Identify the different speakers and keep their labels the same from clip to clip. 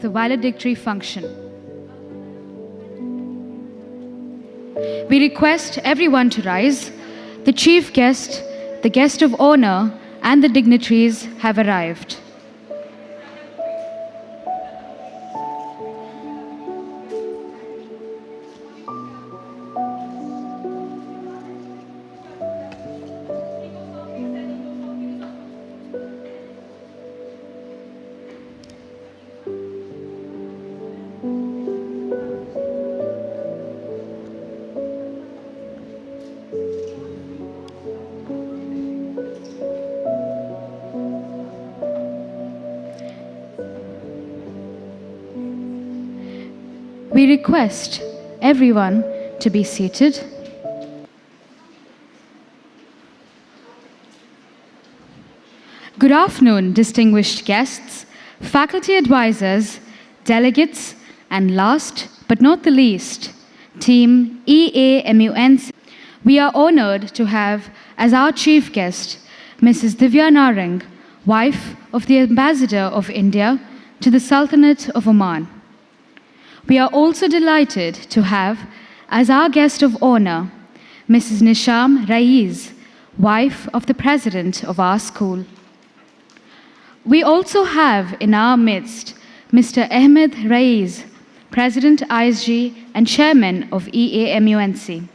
Speaker 1: of the valedictory function. We request everyone to rise. The chief guest, the guest of honor, and the dignitaries have arrived. We request everyone to be seated. Good afternoon, distinguished guests, faculty advisors, delegates, and last but not the least, Team EAMUNC. We are honored to have as our chief guest, Mrs. Divya Narang, wife of the Ambassador of India to the Sultanate of Oman. We are also delighted to have, as our guest of honor, Mrs. Nisham Raiz, wife of the president of our school. We also have in our midst Mr. Ahmed Raiz, President ISG and Chairman of EAMUNC,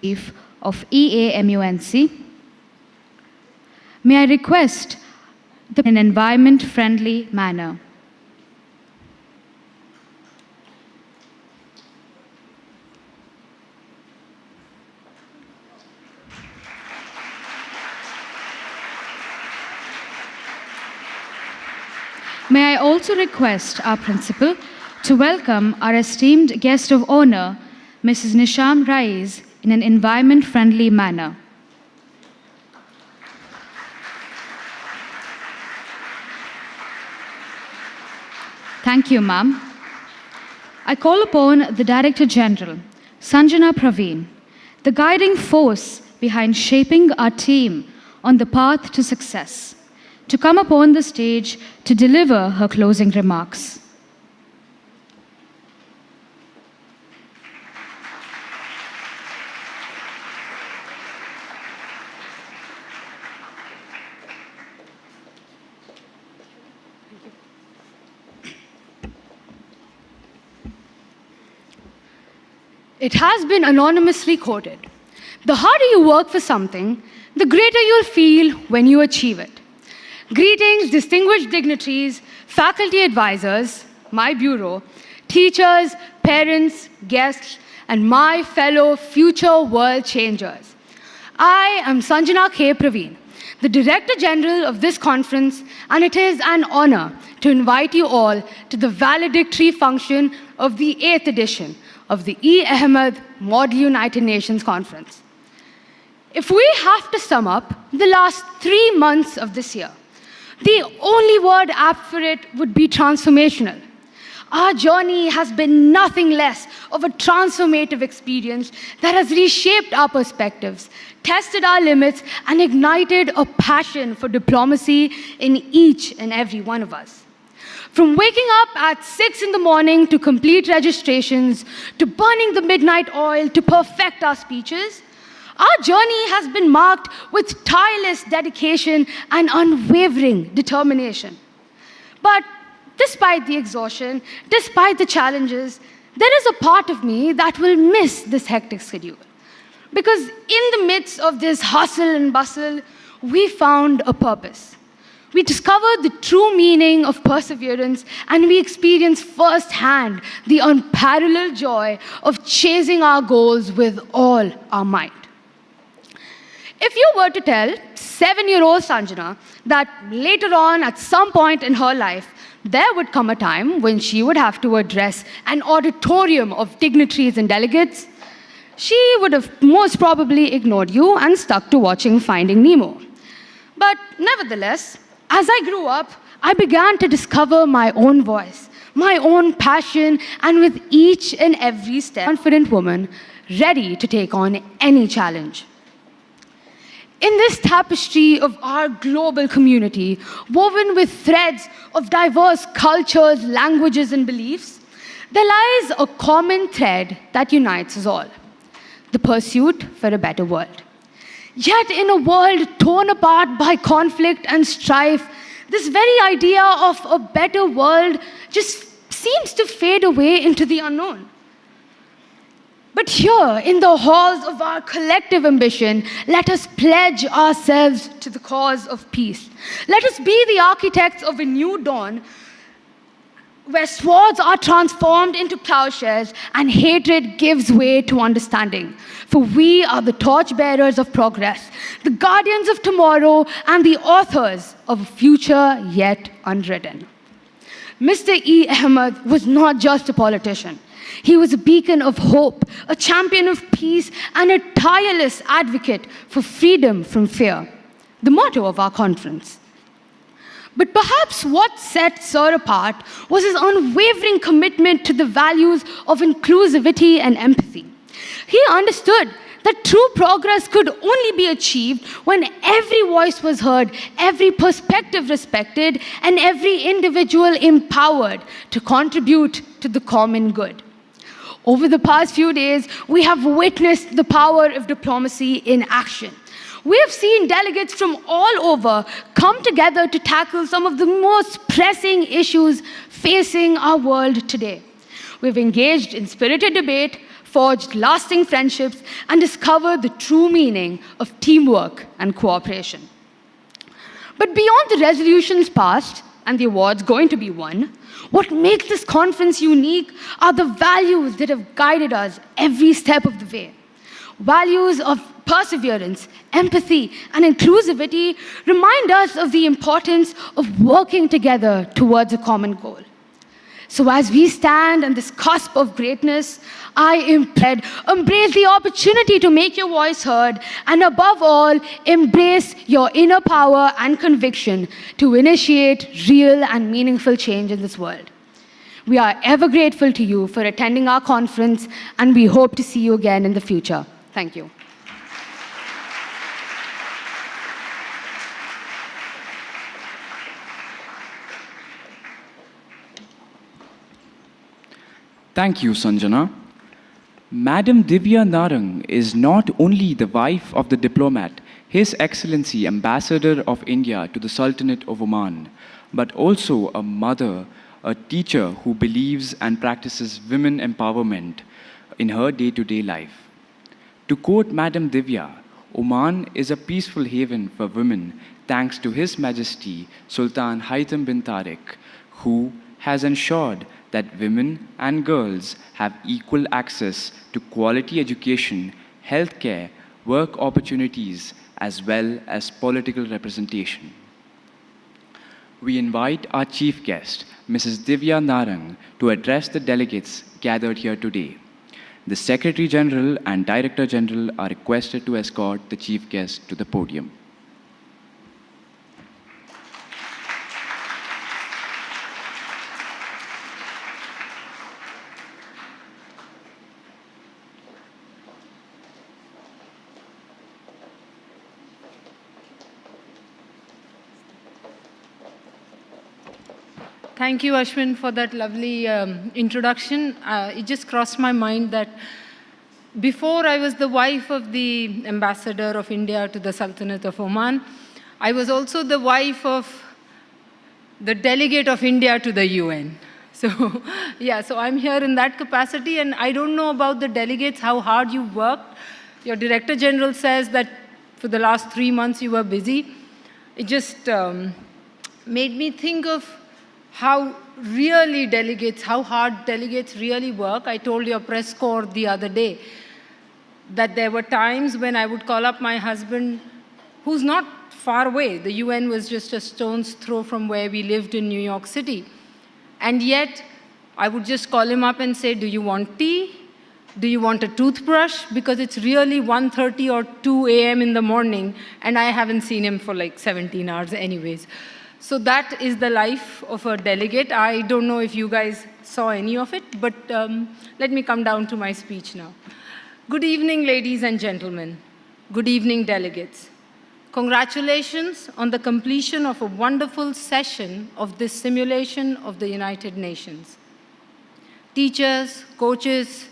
Speaker 1: Chief of EAMUNC. May I request in an environment-friendly manner. May I also request our principal to welcome our esteemed guest of honor, Mrs. Nisham Raiz, in an environment-friendly manner. Thank you, ma'am. I call upon the Director General, Sanjana Praveen, the guiding force behind shaping our team on the path to success, to come upon the stage to deliver her closing remarks.
Speaker 2: It has been anonymously quoted, "The harder you work for something, the greater you'll feel when you achieve it." Greetings, distinguished dignitaries, faculty advisors, my bureau, teachers, parents, guests, and my fellow future world changers. I am Sanjana K. Praveen, the Director General of this conference, and it is an honor to invite you all to the valedictory function of the 8th edition of the E. Ahmed Model United Nations Conference. If we have to sum up the last 3 months of this year, the only word apt for it would be transformational. Our journey has been nothing less of a transformative experience that has reshaped our perspectives, tested our limits, and ignited a passion for diplomacy in each and every one of us. From waking up at 6 in the morning to complete registrations, to burning the midnight oil to perfect our speeches, our journey has been marked with tireless dedication and unwavering determination. But despite the exhaustion, despite the challenges, there is a part of me that will miss this hectic schedule. Because in the midst of this hustle and bustle, we found a purpose. We discovered the true meaning of perseverance, and we experienced firsthand the unparalleled joy of chasing our goals with all our might. If you were to tell 7-year-old Sanjana that later on, at some point in her life, there would come a time when she would have to address an auditorium of dignitaries and delegates, she would have most probably ignored you and stuck to watching Finding Nemo. But nevertheless, as I grew up, I began to discover my own voice, my own passion, and with each and every step, confident woman ready to take on any challenge. In this tapestry of our global community, woven with threads of diverse cultures, languages, and beliefs, there lies a common thread that unites us all: the pursuit for a better world. Yet, in a world torn apart by conflict and strife, this very idea of a better world just seems to fade away into the unknown. But here, in the halls of our collective ambition, let us pledge ourselves to the cause of peace. Let us be the architects of a new dawn where swords are transformed into plowshares and hatred gives way to understanding. For we are the torchbearers of progress, the guardians of tomorrow, and the authors of a future yet unwritten. Mr. E. Ahmed was not just a politician. He was a beacon of hope, a champion of peace, and a tireless advocate for freedom from fear, the motto of our conference. But perhaps what set Sir apart was his unwavering commitment to the values of inclusivity and empathy. He understood that true progress could only be achieved when every voice was heard, every perspective respected, and every individual empowered to contribute to the common good. Over the past few days, we have witnessed the power of diplomacy in action. We have seen delegates from all over come together to tackle some of the most pressing issues facing our world today. We've engaged in spirited debate, forged lasting friendships, and discovered the true meaning of teamwork and cooperation. But beyond the resolutions passed and the awards going to be won, what makes this conference unique are the values that have guided us every step of the way. Values of perseverance, empathy, and inclusivity remind us of the importance of working together towards a common goal. So as we stand on this cusp of greatness, I embrace the opportunity to make your voice heard, and above all, embrace your inner power and conviction to initiate real and meaningful change in this world. We are ever grateful to you for attending our conference, and we hope to see you again in the future. Thank you.
Speaker 3: Thank you, Sanjana. Madam Divya Narang is not only the wife of the diplomat, His Excellency Ambassador of India to the Sultanate of Oman, but also a mother, a teacher who believes and practices women empowerment in her day-to-day life. To quote Madam Divya, Oman is a peaceful haven for women thanks to His Majesty Sultan Haitham bin Tariq, who has ensured that women and girls have equal access to quality education, healthcare, work opportunities, as well as political representation. We invite our chief guest, Mrs. Divya Narang, to address the delegates gathered here today. The Secretary General and Director General are requested to escort the chief guest to the podium.
Speaker 4: Thank you, Ashwin, for that lovely introduction. It just crossed my mind that before I was the wife of the Ambassador of India to the Sultanate of Oman, I was also the wife of the Delegate of India to the UN. So, yeah, so I'm here in that capacity, and I don't know about the delegates, how hard you worked. Your Director General says that for the last 3 months you were busy. It just made me think of how hard delegates really work. I told your press corps the other day that there were times when I would call up my husband, who's not far away. The UN was just a stone's throw from where we lived in New York City. And yet, I would just call him up and say, do you want tea? Do you want a toothbrush? Because it's really 1:30 or 2 a.m. in the morning, and I haven't seen him for like 17 hours anyways. So that is the life of a delegate. I don't know if you guys saw any of it, but let me come down to my speech now. Good evening, ladies and gentlemen. Good evening, delegates. Congratulations on the completion of a wonderful session of this simulation of the United Nations. Teachers, coaches,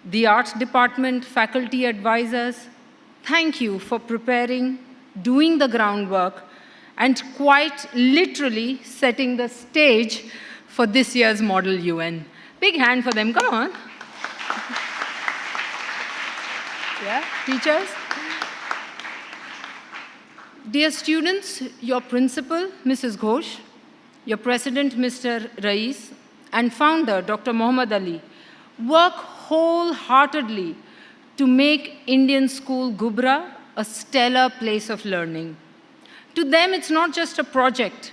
Speaker 4: the arts department, faculty advisors, thank you for preparing, doing the groundwork, and quite literally setting the stage for this year's Model UN. Big hand for them, come on. Yeah, teachers. Dear students, your principal, Mrs. Ghosh, your president, Mr. Rais, and founder, Dr. Muhammad Ali, work wholeheartedly to make Indian school Gubra a stellar place of learning. To them, it's not just a project.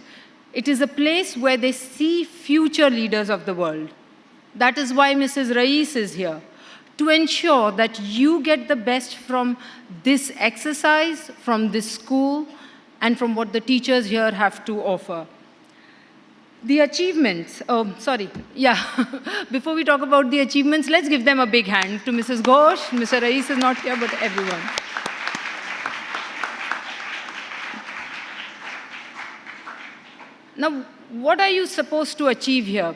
Speaker 4: It is a place where they see future leaders of the world. That is why Mrs. Rais is here, to ensure that you get the best from this exercise, from this school, and from what the teachers here have to offer. The achievements, before we talk about the achievements, let's give them a big hand to Mrs. Ghosh. Mr. Rais is not here, but everyone. Now, what are you supposed to achieve here?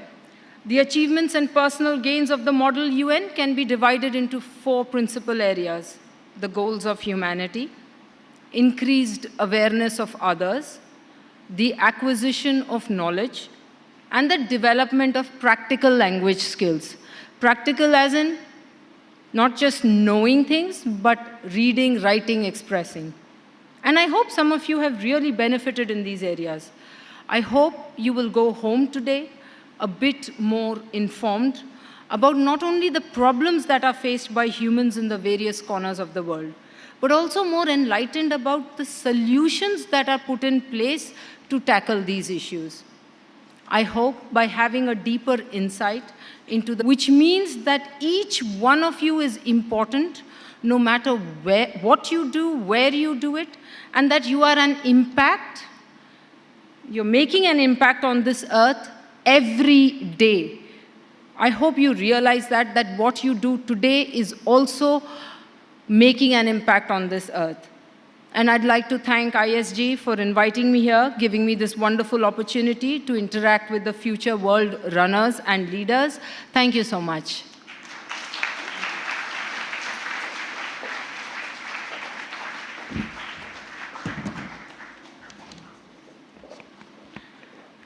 Speaker 4: The achievements and personal gains of the Model UN can be divided into 4 principal areas: the goals of humanity, increased awareness of others, the acquisition of knowledge, and the development of practical language skills. Practical as in not just knowing things, but reading, writing, expressing. And I hope some of you have really benefited in these areas. I hope you will go home today a bit more informed about not only the problems that are faced by humans in the various corners of the world, but also more enlightened about the solutions that are put in place to tackle these issues. I hope by having a deeper insight into which means that each one of you is important, no matter what you do, where you do it, and that you are an impact. You're making an impact on this earth every day. I hope you realize that what you do today is also making an impact on this earth. And I'd like to thank ISG for inviting me here, giving me this wonderful opportunity to interact with the future world runners and leaders. Thank you so much.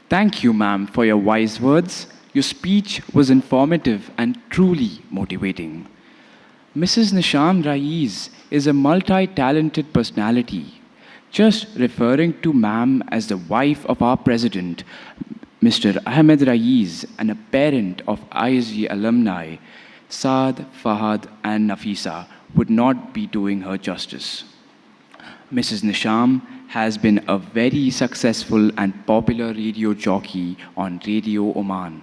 Speaker 3: Thank you, ma'am, for your wise words. Your speech was informative and truly motivating. Mrs. Nisham Rais is a multi-talented personality. Just referring to ma'am as the wife of our president, Mr. Ahmed Rais, and a parent of ISG alumni, Saad, Fahad, and Nafisa, would not be doing her justice. Mrs. Nisham has been a very successful and popular radio jockey on Radio Oman.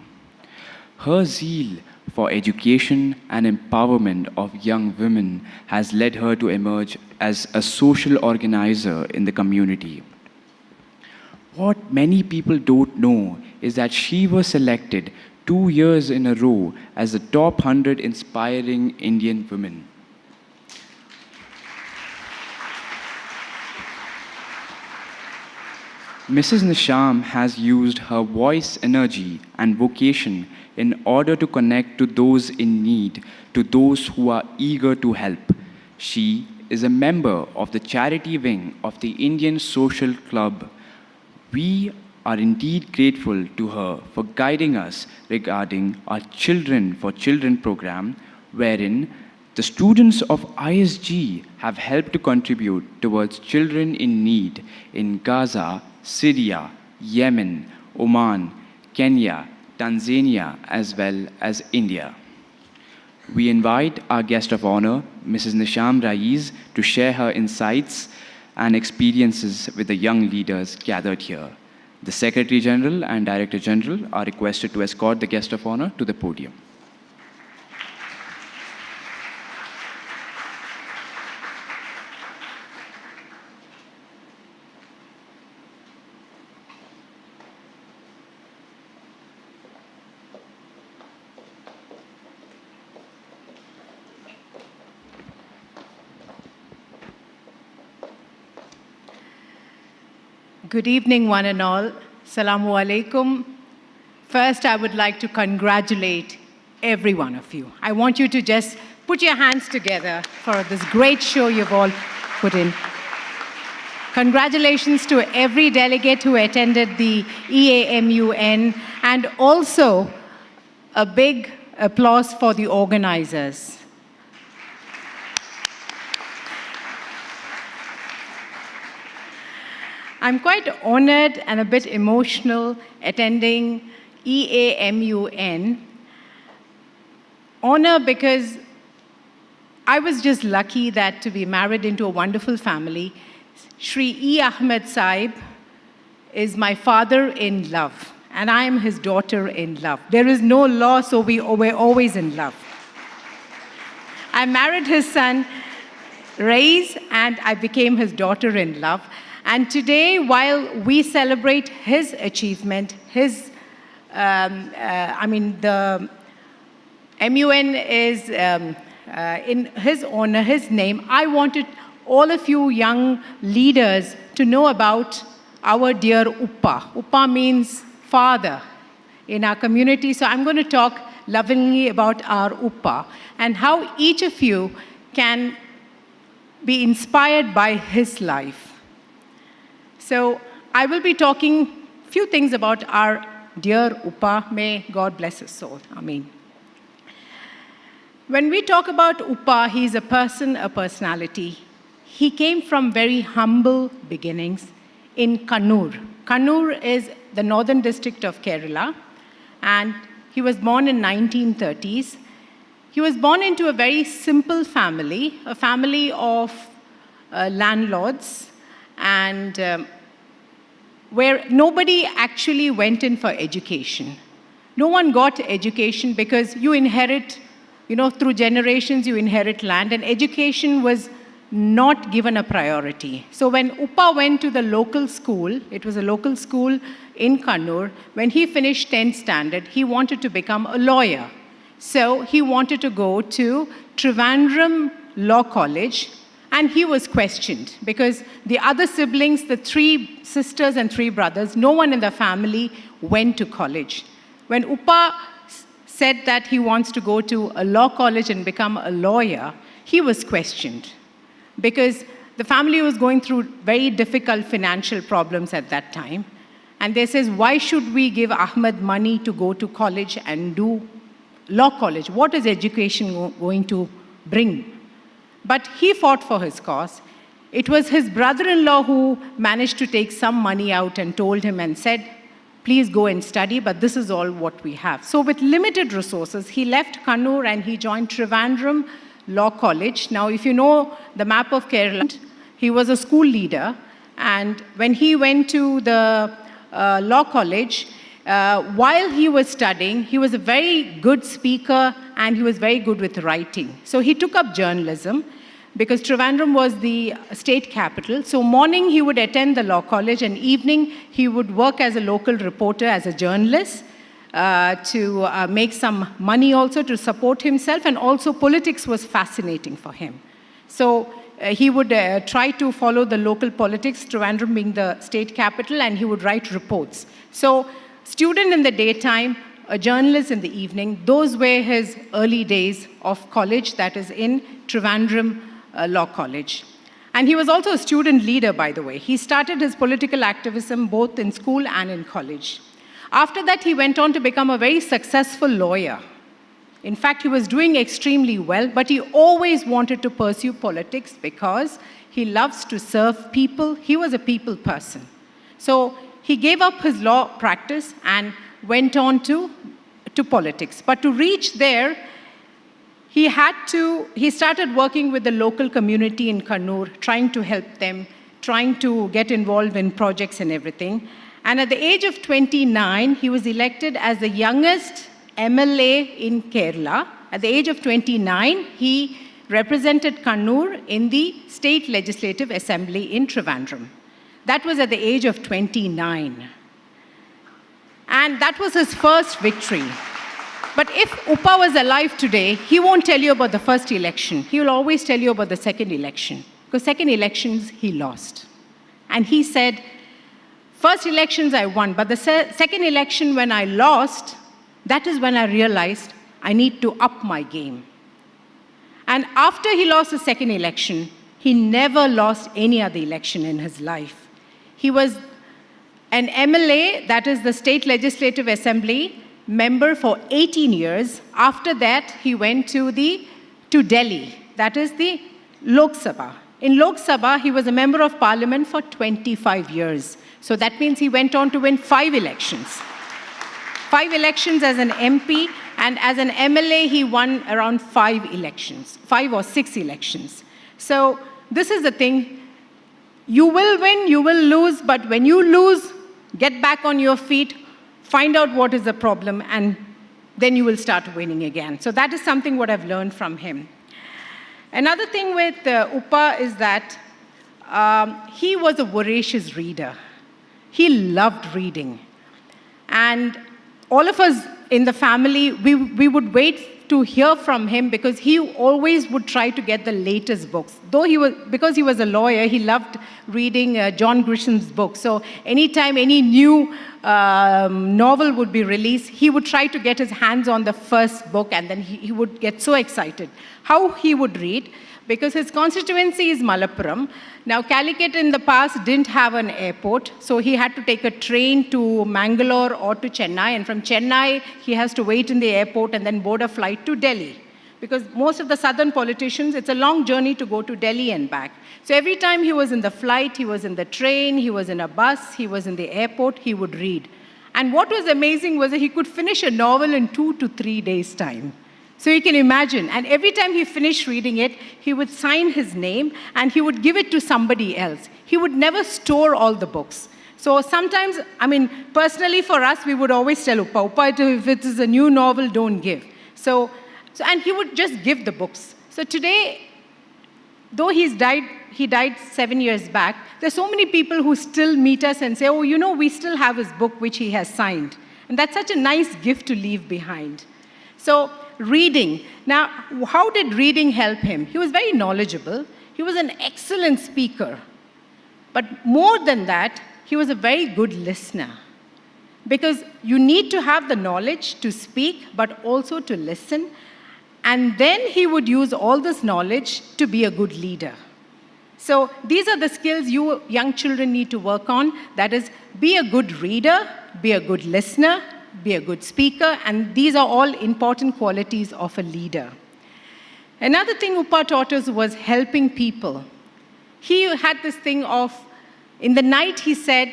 Speaker 3: Her zeal for education and empowerment of young women has led her to emerge as a social organizer in the community. What many people don't know is that she was selected 2 years in a row as the top 100 inspiring Indian women. Mrs. Nisham has used her voice, energy, and vocation in order to connect to those in need, to those who are eager to help. She is a member of the charity wing of the Indian Social Club. We are indeed grateful to her for guiding us regarding our Children for Children program, wherein the students of ISG have helped to contribute towards children in need in Gaza, Syria, Yemen, Oman, Kenya, Tanzania, as well as India. We invite our guest of honor, Mrs. Nisham Rais, to share her insights and experiences with the young leaders gathered here. The Secretary General and Director General are requested to escort the guest of honor to the podium.
Speaker 5: Good evening, one and all. Assalamu alaikum. First, I would like to congratulate every one of you. I want you to just put your hands together for this great show you've all put in. Congratulations to every delegate who attended the EAMUN, and also a big applause for the organizers. I'm quite honored and a bit emotional attending EAMUN. Honor because I was just lucky that to be married into a wonderful family. Shri E. Ahmed Saib is my father-in-love, and I am his daughter-in-love. There is no law, so we're always in love. I married his son, Raiz, and I became his daughter-in-love. And today, while we celebrate his achievement, the MUN is in his honor, his name, I wanted all of you young leaders to know about our dear Uppa. Uppa means father in our community. So I'm going to talk lovingly about our Uppa and how each of you can be inspired by his life. So I will be talking a few things about our dear Uppa. May God bless his soul. Amen. When we talk about Uppa, he's a person, a personality. He came from very humble beginnings in Kannur. Kannur is the northern district of Kerala, and he was born in 1930s. He was born into a very simple family, a family of landlords, and where nobody actually went in for education. No one got education because you inherit, through generations you inherit land, and education was not given a priority. So when Uppa went to the local school, it was a local school in Kannur, when he finished 10th standard, he wanted to become a lawyer. So he wanted to go to Trivandrum Law College, and he was questioned because the other siblings, the 3 sisters and 3 brothers, no one in the family went to college. When Uppa said that he wants to go to a law college and become a lawyer, he was questioned because the family was going through very difficult financial problems at that time. And they says, why should we give Ahmed money to go to college and do law college? What is education going to bring? But he fought for his cause. It was his brother-in-law who managed to take some money out and told him and said, please go and study, but this is all what we have. So with limited resources, he left Kannur and he joined Trivandrum Law College. Now, if you know the map of Kerala, he was a school leader, and when he went to the law college, while he was studying, he was a very good speaker and he was very good with writing. So he took up journalism because Trivandrum was the state capital. So morning he would attend the law college, and evening he would work as a local reporter, as a journalist, to make some money also to support himself, and also politics was fascinating for him. So he would try to follow the local politics, Trivandrum being the state capital, and he would write reports. So student in the daytime, a journalist in the evening, those were his early days of college, that is in Trivandrum Law College. And he was also a student leader, by the way. He started his political activism both in school and in college. After that, he went on to become a very successful lawyer. In fact, he was doing extremely well, but he always wanted to pursue politics because he loves to serve people. He was a people person. So he gave up his law practice and went on to politics. But to reach there, he started working with the local community in Kannur, trying to help them, trying to get involved in projects and everything. And at the age of 29, he was elected as the youngest MLA in Kerala. At the age of 29, he represented Kannur in the State Legislative Assembly in Trivandrum. That was at the age of 29. And that was his first victory. But if Uppa was alive today, he won't tell you about the first election. He will always tell you about the second election. Because second elections, he lost. And he said, First elections I won, but the second election when I lost, that is when I realized I need to up my game. And after he lost the second election, he never lost any other election in his life. He was an MLA, that is the State Legislative Assembly, member for 18 years. After that, he went to Delhi, that is the Lok Sabha. In Lok Sabha, he was a member of parliament for 25 years. So that means he went on to win 5 elections. 5 elections as an MP, and as an MLA, he won around 5 elections, 5 or 6 elections. So this is the thing. You will win, you will lose, but when you lose, get back on your feet, find out what is the problem, and then you will start winning again. So that is something what I've learned from him. Another thing with Upa is that he was a voracious reader. He loved reading. And all of us in the family, we would wait to hear from him because he always would try to get the latest books. Because he was a lawyer, he loved reading John Grisham's books. So anytime any new novel would be released, he would try to get his hands on the first book, and then he would get so excited. How he would read? Because his constituency is Malappuram. Now, Calicut in the past didn't have an airport, so he had to take a train to Mangalore or to Chennai, and from Chennai, he has to wait in the airport and then board a flight to Delhi. Because most of the southern politicians, it's a long journey to go to Delhi and back. So every time he was in the flight, he was in the train, he was in a bus, he was in the airport, he would read. And what was amazing was that he could finish a novel in 2 to 3 days' time. So you can imagine, and every time he finished reading it, he would sign his name and he would give it to somebody else. He would never store all the books. So sometimes, personally for us, we would always tell Upa, if it is a new novel, don't give. And he would just give the books. So today, though he died 7 years back, there's so many people who still meet us and say, we still have his book which he has signed. And that's such a nice gift to leave behind. So, reading. Now, how did reading help him? He was very knowledgeable. He was an excellent speaker. But more than that, he was a very good listener. Because you need to have the knowledge to speak, but also to listen. And then he would use all this knowledge to be a good leader. So these are the skills you young children need to work on. That is, be a good reader, be a good listener, be a good speaker, and these are all important qualities of a leader. Another thing Upa taught us was helping people. He had this thing of, in the night he said,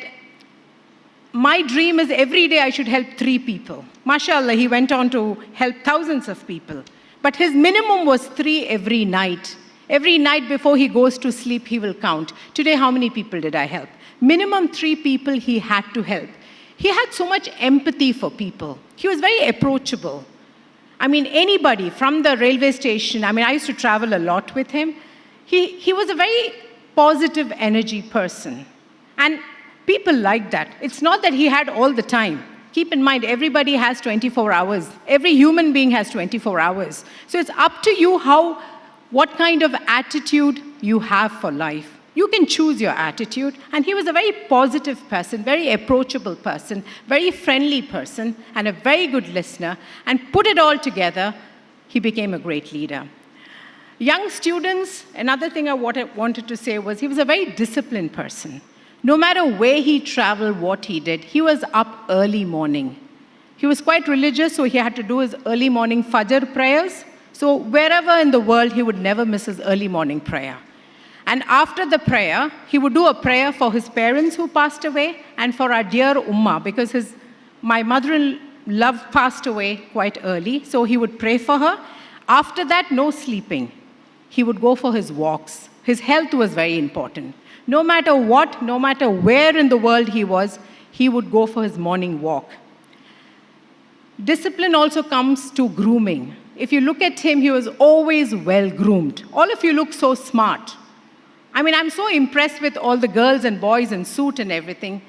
Speaker 5: my dream is every day I should help 3 people. MashaAllah, he went on to help thousands of people. But his minimum was 3 every night. Every night before he goes to sleep, he will count. Today, how many people did I help? Minimum 3 people he had to help. He had so much empathy for people. He was very approachable. Anybody from the railway station, I used to travel a lot with him. He was a very positive energy person. And people liked that. It's not that he had all the time. Keep in mind, everybody has 24 hours. Every human being has 24 hours. So it's up to you what kind of attitude you have for life. You can choose your attitude. And he was a very positive person, very approachable person, very friendly person, and a very good listener. And put it all together, he became a great leader. Young students, another thing I wanted to say was he was a very disciplined person. No matter where he traveled, what he did, he was up early morning. He was quite religious, so he had to do his early morning Fajr prayers. So wherever in the world, he would never miss his early morning prayer. And after the prayer, he would do a prayer for his parents who passed away and for our dear Ummah, because my mother-in-law passed away quite early, so he would pray for her. After that, no sleeping. He would go for his walks. His health was very important. No matter what, no matter where in the world he was, he would go for his morning walk. Discipline also comes to grooming. If you look at him, he was always well-groomed. All of you look so smart. I'm so impressed with all the girls and boys in suit and everything.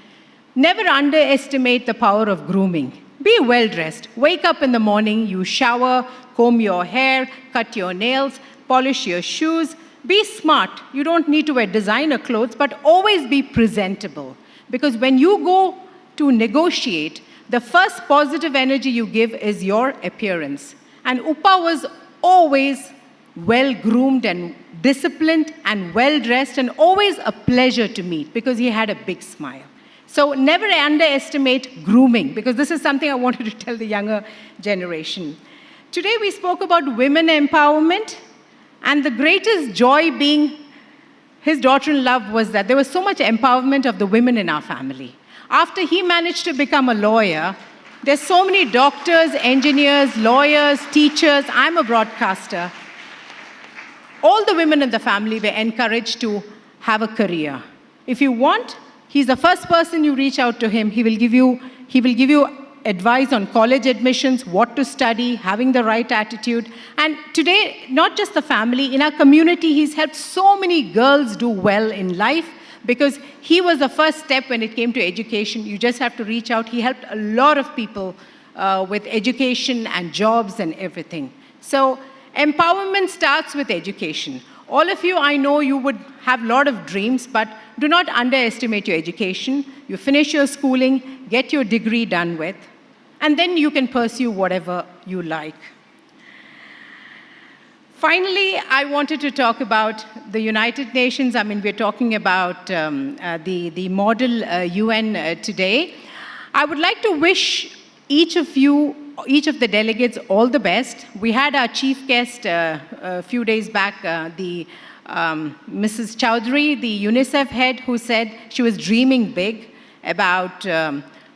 Speaker 5: Never underestimate the power of grooming. Be well-dressed. Wake up in the morning, you shower, comb your hair, cut your nails, polish your shoes. Be smart. You don't need to wear designer clothes, but always be presentable. Because when you go to negotiate, the first positive energy you give is your appearance. And Upa was always well-groomed and disciplined and well-dressed and always a pleasure to meet because he had a big smile. So never underestimate grooming, because this is something I wanted to tell the younger generation. Today we spoke about women empowerment, and the greatest joy being his daughter-in-law was that there was so much empowerment of the women in our family. After he managed to become a lawyer, there's so many doctors, engineers, lawyers, teachers. I'm a broadcaster. All the women in the family were encouraged to have a career. If you want, he's the first person you reach out to him. He will give you advice on college admissions, what to study, having the right attitude. And today, not just the family, in our community, he's helped so many girls do well in life because he was the first step when it came to education. You just have to reach out. He helped a lot of people with education and jobs and everything. So empowerment starts with education. All of you, I know you would have a lot of dreams, but do not underestimate your education. You finish your schooling, get your degree done with, and then you can pursue whatever you like. Finally, I wanted to talk about the United Nations. I mean, we're talking about the model UN today. I would like to wish each of the delegates all the best. We had our chief guest a few days back, Mrs. Chowdhury, the UNICEF head, who said she was dreaming big about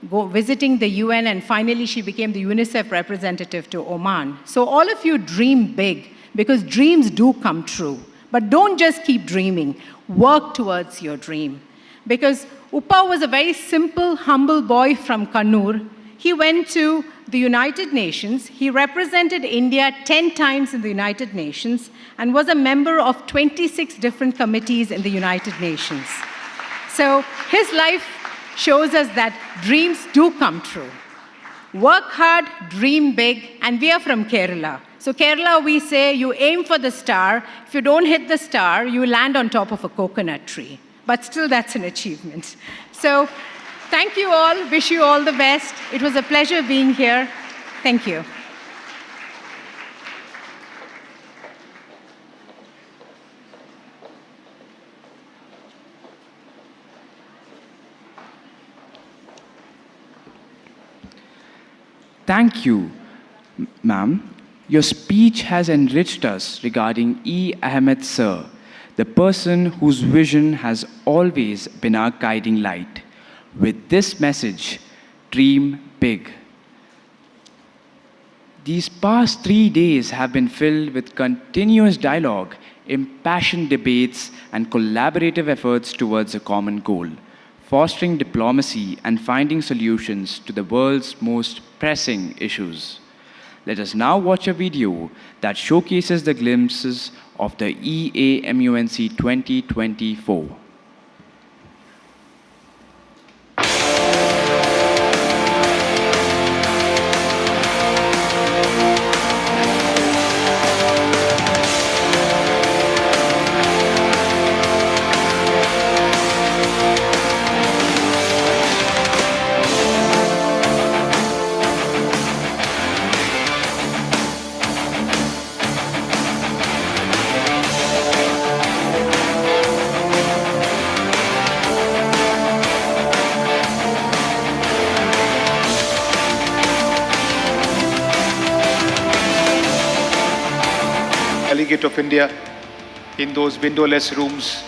Speaker 5: visiting the UN, and finally she became the UNICEF representative to Oman. So all of you dream big, because dreams do come true. But don't just keep dreaming. Work towards your dream. Because Upa was a very simple, humble boy from Kannur. He went to the United Nations. He represented India 10 times in the United Nations and was a member of 26 different committees in the United Nations. So his life shows us that dreams do come true. Work hard, dream big, and we are from Kerala. So Kerala, we say, you aim for the star. If you don't hit the star, you land on top of a coconut tree. But still, that's an achievement. So thank you all. Wish you all the best. It was a pleasure being here. Thank you.
Speaker 3: Thank you, ma'am. Your speech has enriched us regarding E. Ahmed Sir, the person whose vision has always been our guiding light. With this message, dream big. These past 3 days have been filled with continuous dialogue, impassioned debates, and collaborative efforts towards a common goal, fostering diplomacy and finding solutions to the world's most pressing issues. Let us now watch a video that showcases the glimpses of the EAMUNC 2024.
Speaker 6: Delegate of India in those windowless rooms,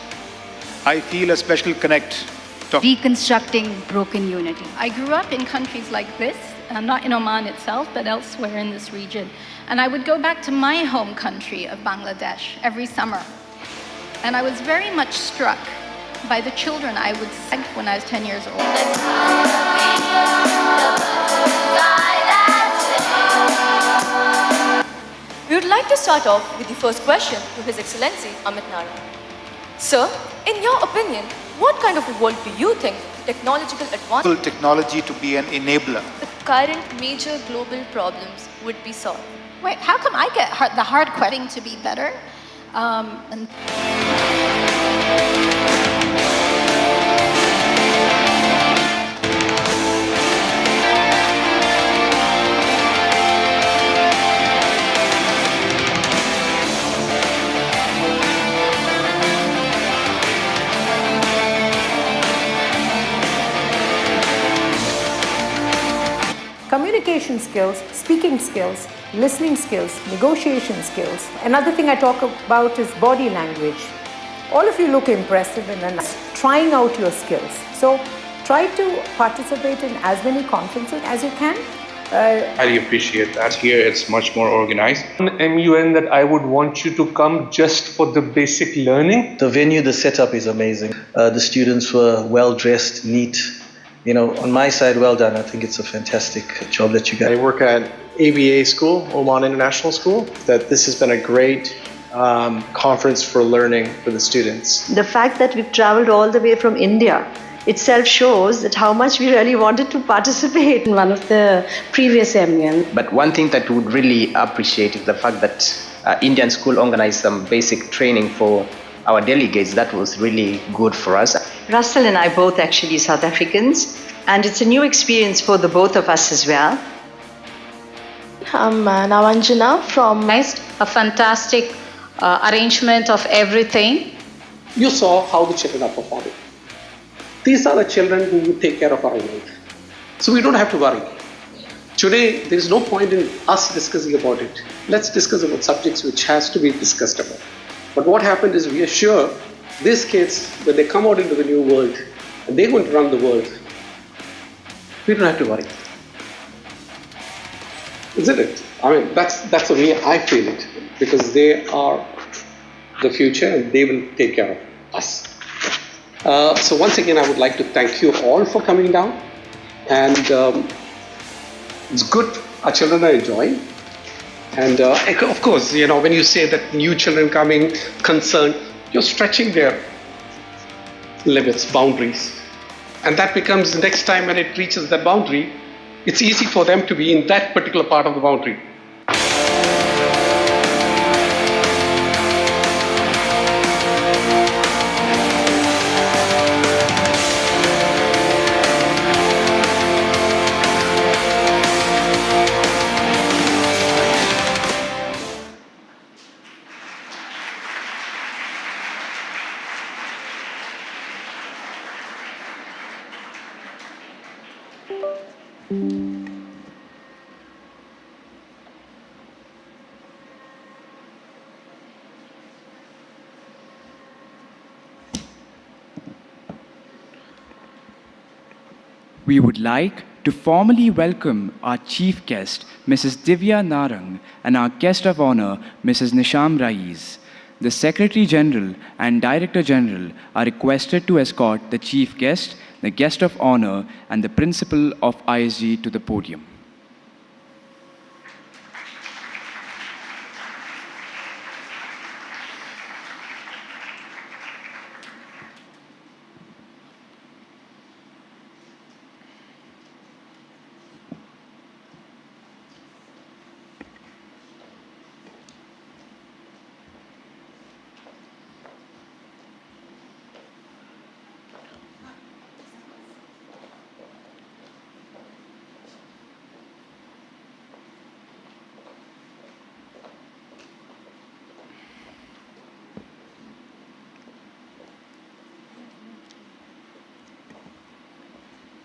Speaker 6: I feel a special connect to
Speaker 7: reconstructing broken unity.
Speaker 8: I grew up in countries like this, not in Oman itself, but elsewhere in this region. And I would go back to my home country of Bangladesh every summer. And I was very much struck by the children I would see when I was 10 years old.
Speaker 9: We would like to start off with the first question to His Excellency Amit Nara. Sir, in your opinion, what kind of a world do you think technological advancement
Speaker 6: technology to be an enabler?
Speaker 9: the current major global problems would be solved?
Speaker 8: Wait, how come I get the hard question to be better? And
Speaker 10: communication skills, speaking skills, listening skills, negotiation skills. Another thing I talk about is body language. All of you look impressive and trying out your skills. So try to participate in as many conferences as you can.
Speaker 11: Highly appreciate that. Here it's much more organized.
Speaker 12: MUN that I would want you to come just for the basic learning.
Speaker 13: The venue, the setup is amazing. The students were well dressed, neat. You know, on my side, well done. I think it's a fantastic job that you got.
Speaker 14: I work at ABA School, Oman International School. That this has been a great conference for learning for the students.
Speaker 15: The fact that we've traveled all the way from India itself shows that how much we really wanted to participate in one of the previous MUN.
Speaker 16: But one thing that we would really appreciate is the fact that Indian school organized some basic training for our delegates. That was really good for us.
Speaker 15: Russell and I both actually South Africans, and it's a new experience for the both of us as well.
Speaker 17: I'm Navanjana from
Speaker 18: a fantastic arrangement of everything.
Speaker 19: You saw how the children are performing. These are the children who will take care of our world. So we don't have to worry. Today, there is no point in us discussing about it. Let's discuss about subjects which has to be discussed about. But what happened is we are sure these kids, when they come out into the new world, and they're going to run the world, we don't have to worry. Isn't it? I mean, that's the way I feel it. Because they are the future and they will take care of us. So once again, I would like to thank you all for coming down. And it's good our children are enjoying. And of course, you know, when you say that new children coming concerned, you're stretching their limits, boundaries. And that becomes next time when it reaches that boundary, it's easy for them to be in that particular part of the boundary.
Speaker 3: We would like to formally welcome our chief guest, Mrs. Divya Narang, and our guest of honor, Mrs. Nisham Rais. The Secretary General and Director General are requested to escort the chief guest, the guest of honor, and the principal of ISG to the podium.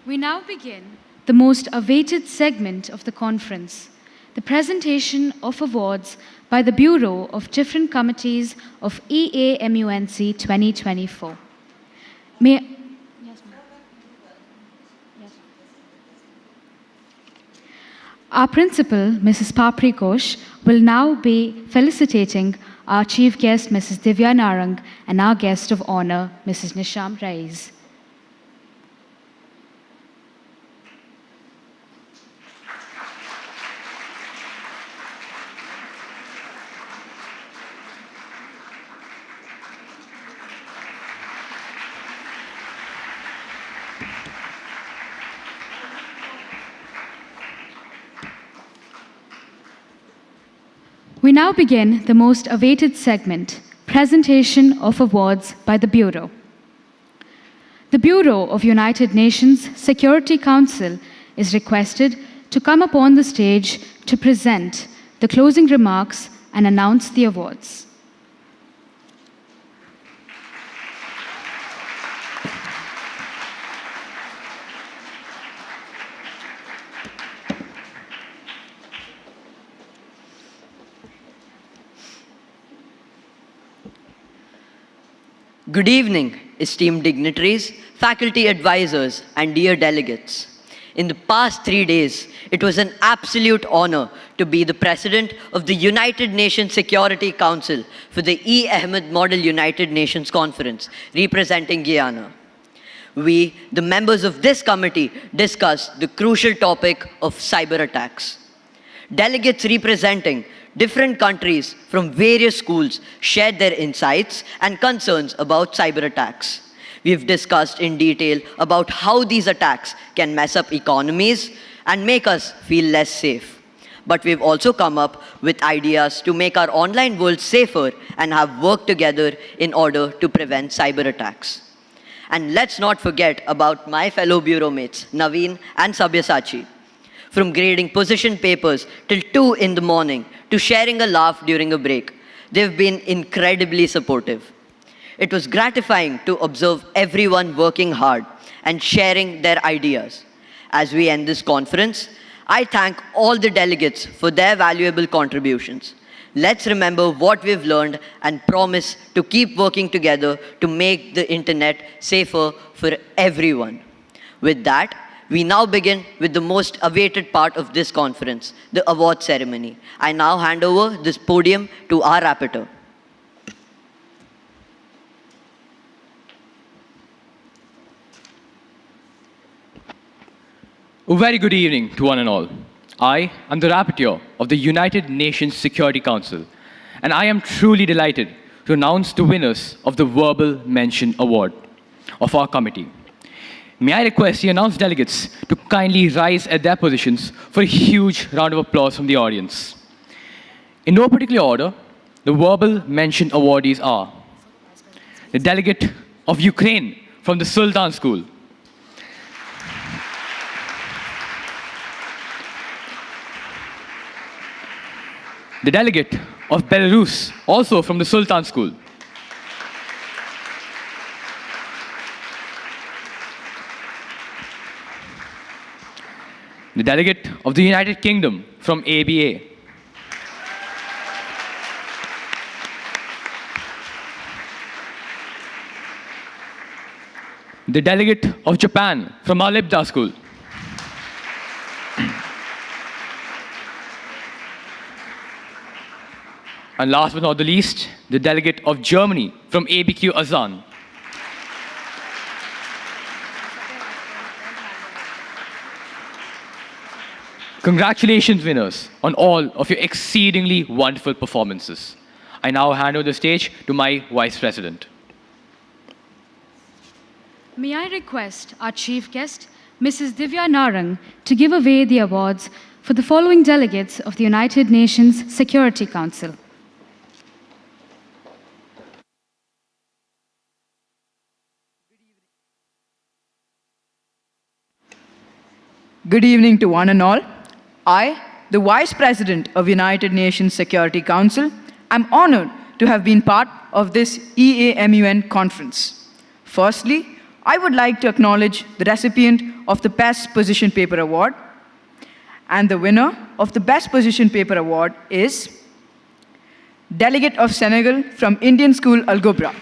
Speaker 1: We now begin the most awaited segment of the conference, the presentation of awards by the Bureau of Different Committees of EAMUNC 2024. Our principal, Mrs. Papri Ghosh, will now be felicitating our chief guest, Mrs. Divya Narang, and our guest of honor, Mrs. Nisham Rais. We now begin the most awaited segment, presentation of awards by the Bureau. The Bureau of United Nations Security Council is requested to come upon the stage to present the closing remarks and announce the awards.
Speaker 20: Good evening, esteemed dignitaries, faculty advisors, and dear delegates. In the past 3 days, it was an absolute honor to be the president of the United Nations Security Council for the E. Ahmed Model United Nations Conference, representing Guyana. We, the members of this committee, discussed the crucial topic of cyber attacks. Delegates representing different countries from various schools shared their insights and concerns about cyber attacks. We've discussed in detail about how these attacks can mess up economies and make us feel less safe. But we've also come up with ideas to make our online world safer and have worked together in order to prevent cyber attacks. And let's not forget about my fellow bureau mates, Naveen and Sabyasachi. From grading position papers till 2 in the morning to sharing a laugh during a break, they've been incredibly supportive. It was gratifying to observe everyone working hard and sharing their ideas. As we end this conference, I thank all the delegates for their valuable contributions. Let's remember what we've learned and promise to keep working together to make the internet safer for everyone. With that, we now begin with the most awaited part of this conference, the award ceremony. I now hand over this podium to our rapporteur.
Speaker 21: A very good evening to one and all. I am the rapporteur of the United Nations Security Council, and I am truly delighted to announce the winners of the Verbal Mention Award of our committee. May I request the announced delegates to kindly rise at their positions for a huge round of applause from the audience. In no particular order, the Verbal Mention awardees are the delegate of Ukraine from the Sultan School, the delegate of Belarus, also from the Sultan School, the delegate of the United Kingdom from ABA, the delegate of Japan from Alibda School, and last but not the least, the delegate of Germany from ABQ Azan. Congratulations, winners, on all of your exceedingly wonderful performances. I now hand over the stage to my Vice President.
Speaker 1: May I request our chief guest, Mrs. Divya Narang, to give away the awards for the following delegates of the United Nations Security Council.
Speaker 22: Good evening to one and all. I, the Vice President of United Nations Security Council, am honored to have been part of this EAMUN conference. Firstly, I would like to acknowledge the recipient of the Best Position Paper Award. And the winner of the Best Position Paper Award is Delegate of Senegal from Indian School Al Gobra.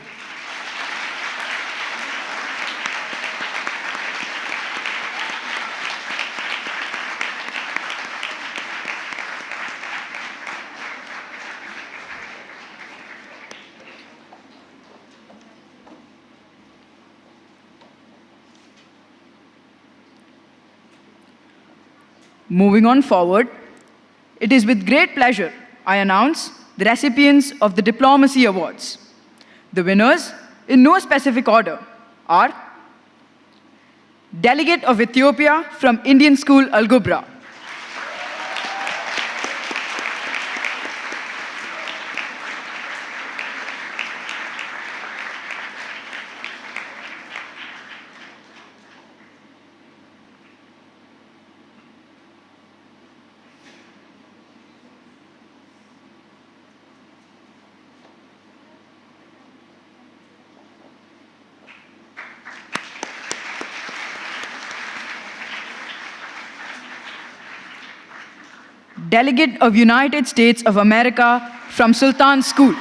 Speaker 22: Moving on forward, it is with great pleasure I announce the recipients of the Diplomacy Awards. The winners, in no specific order, are Delegate of Ethiopia from Indian School Al Gobra, Delegate of United States of America from Sultan School,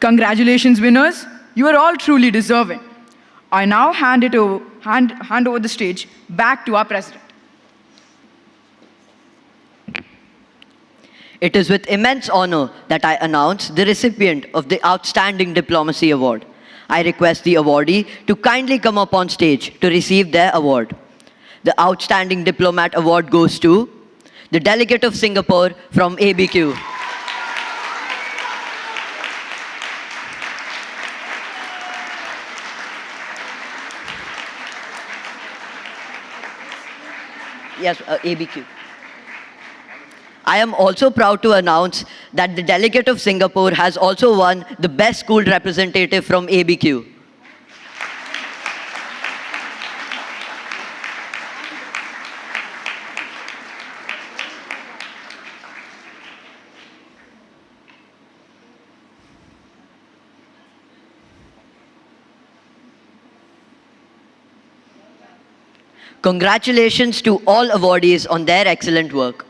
Speaker 22: Congratulations, winners. You are all truly deserving. I now hand over the stage back to our president.
Speaker 20: It is with immense honor that I announce the recipient of the Outstanding Diplomacy Award. I request the awardee to kindly come up on stage to receive their award. The Outstanding Diplomat Award goes to the Delegate of Singapore from ABQ. Yes, ABQ. I am also proud to announce that the Delegate of Singapore has also won the Best School Representative from ABQ. Congratulations to all awardees on their excellent work.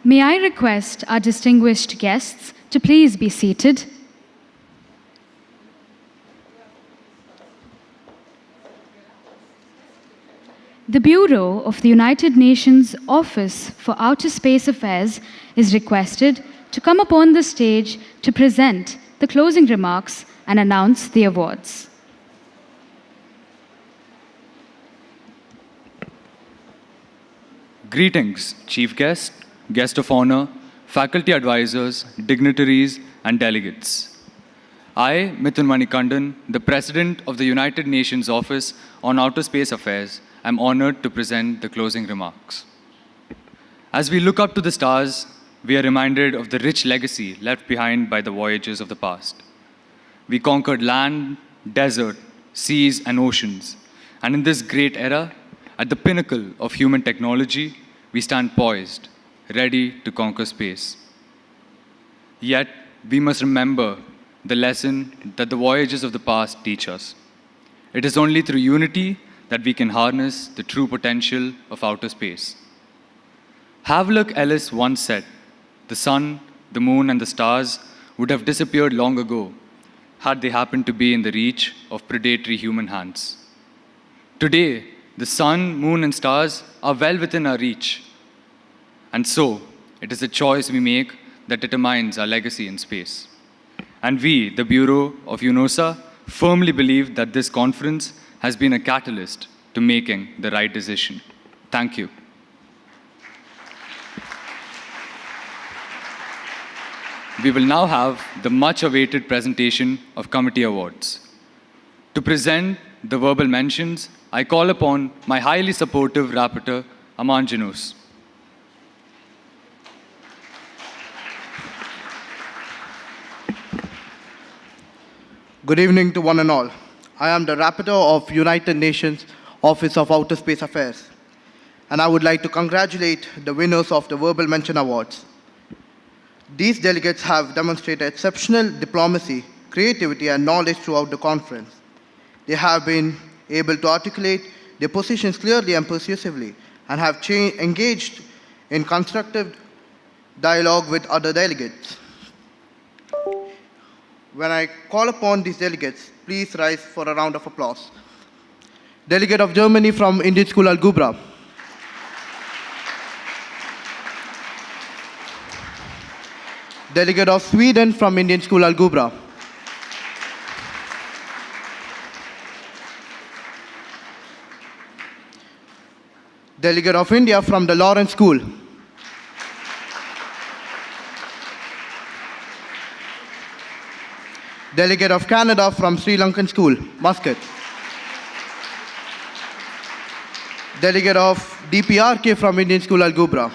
Speaker 1: May I request our distinguished guests to please be seated. The Bureau of the United Nations Office for Outer Space Affairs is requested to come upon the stage to present the closing remarks and announce the awards.
Speaker 21: Greetings, Chief Guest, Guest of Honor, faculty advisors, dignitaries, and delegates. I, Mithun Manikandan, the President of the United Nations Office on Outer Space Affairs, am honored to present the closing remarks. As we look up to the stars, we are reminded of the rich legacy left behind by the voyages of the past. We conquered land, desert, seas, and oceans. And in this great era, at the pinnacle of human technology, we stand poised, ready to conquer space. Yet, we must remember the lesson that the voyages of the past teach us. It is only through unity that we can harness the true potential of outer space. Havelock Ellis once said, "The sun, the moon, and the stars would have disappeared long ago had they happened to be in the reach of predatory human hands." Today, the sun, moon, and stars are well within our reach. And so, it is the choice we make that determines our legacy in space. And we, the Bureau of UNOSA, firmly believe that this conference has been a catalyst to making the right decision. Thank you. We will now have the much-awaited presentation of committee awards. To present the verbal mentions, I call upon my highly supportive rapporteur, Aman Janus.
Speaker 2: Good evening to one and all. I am the Rapporteur of United Nations Office of Outer Space Affairs, and I would like to congratulate the winners of the Verbal Mention Awards. These delegates have demonstrated exceptional diplomacy, creativity, and knowledge throughout the conference. They have been able to articulate their positions clearly and persuasively, and have engaged in constructive dialogue with other delegates. When I call upon these delegates, please rise for a round of applause. Delegate of Germany from Indian School Al Gubra. Delegate of Sweden from Indian School Al Gubra. Delegate of India from the Lawrence School. Delegate of Canada from Sri Lankan School, Muscat. Delegate of DPRK from Indian School Al Gubra.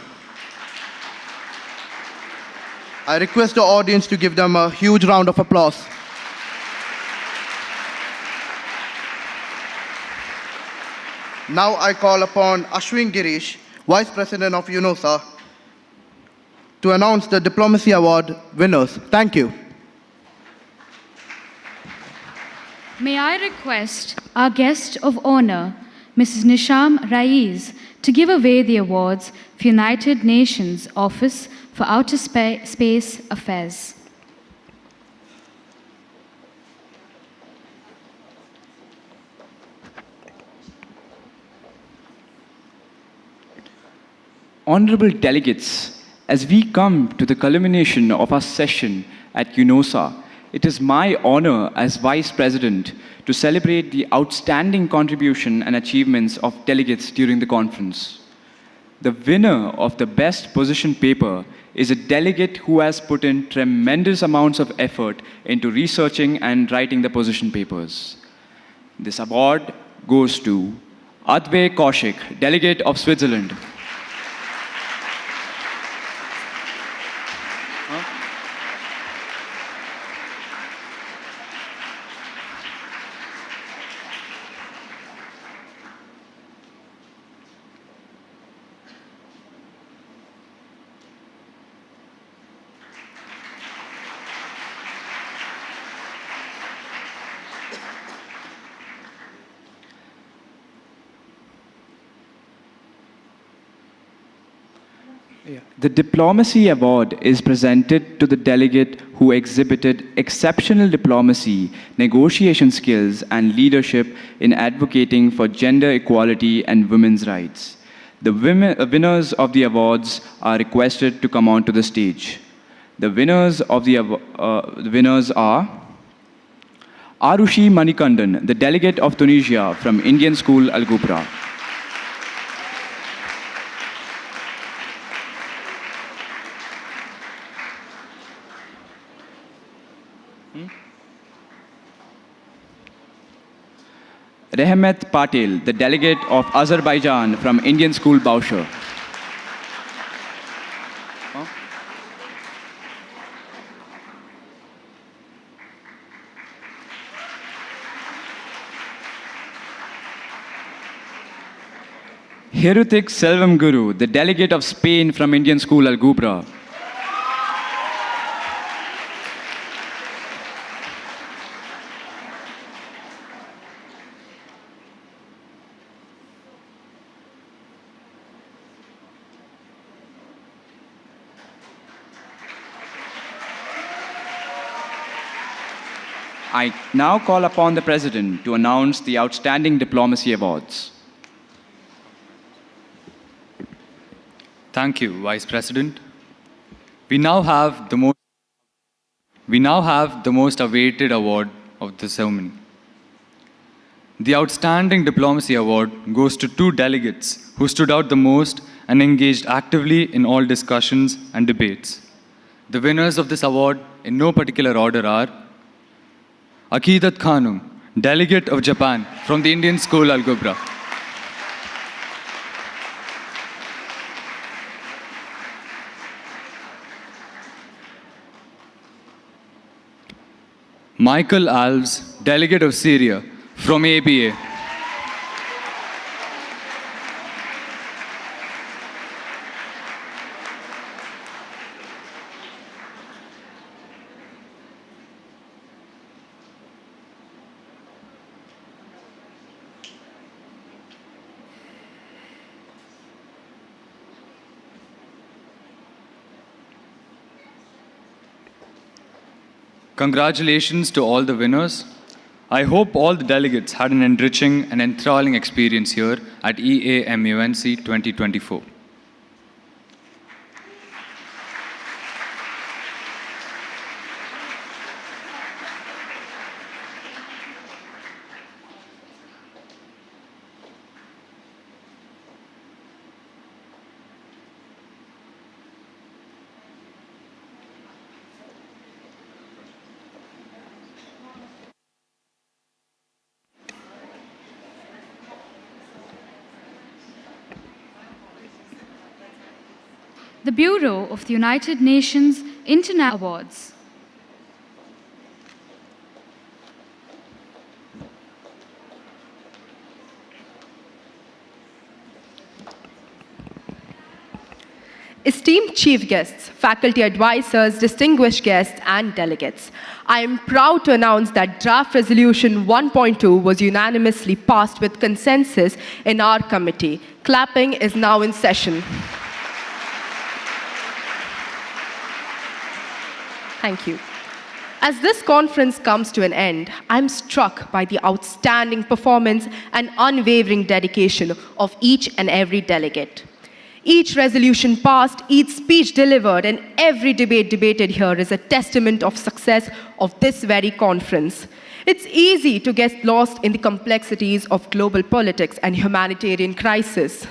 Speaker 2: I request the audience to give them a huge round of applause. Now I call upon Ashwin Girish, Vice President of UNOSA, to announce the Diplomacy Award winners. Thank you.
Speaker 1: May I request our guest of honor, Mrs. Nisham Raiz, to give away the awards for United Nations Office for Outer Space Affairs.
Speaker 3: Honorable delegates, as we come to the culmination of our session at UNOSA, it is my honor as Vice President to celebrate the outstanding contribution and achievements of delegates during the conference. The winner of the Best Position Paper is a delegate who has put in tremendous amounts of effort into researching and writing the position papers. This award goes to Advay Kaushik, delegate of Switzerland. The Diplomacy Award is presented to the delegate who exhibited exceptional diplomacy, negotiation skills, and leadership in advocating for gender equality and women's rights. The winners of the awards are requested to come onto the stage. The winners are Arushi Manikandan, the delegate of Tunisia from Indian School Al Gubra. Rehmet Patel, the delegate of Azerbaijan from Indian School Bauscher. Hirutik Selvam Guru, the delegate of Spain from Indian School Al Gubra. I now call upon the President to announce the Outstanding Diplomacy Awards.
Speaker 4: Thank you, Vice President. We now have the most awaited award of the ceremony. The Outstanding Diplomacy Award goes to two delegates who stood out the most and engaged actively in all discussions and debates. The winners of this award, in no particular order, are Akidat Khanum, delegate of Japan from the Indian School Al Gubra. Michael Alves, delegate of Syria from ABA. Congratulations to all the winners. I hope all the delegates had an enriching and enthralling experience here at EAMUNC 2024.
Speaker 1: the Bureau of the United Nations International Awards.
Speaker 5: Esteemed chief guests, faculty advisors, distinguished guests, and delegates, I am proud to announce that draft resolution 1.2 was unanimously passed with consensus in our committee. Clapping is now in session. Thank you. As this conference comes to an end, I'm struck by the outstanding performance and unwavering dedication of each and every delegate. Each resolution passed, each speech delivered, and every debate debated here is a testament of success of this very conference. It's easy to get lost in the complexities of global politics and humanitarian crisis.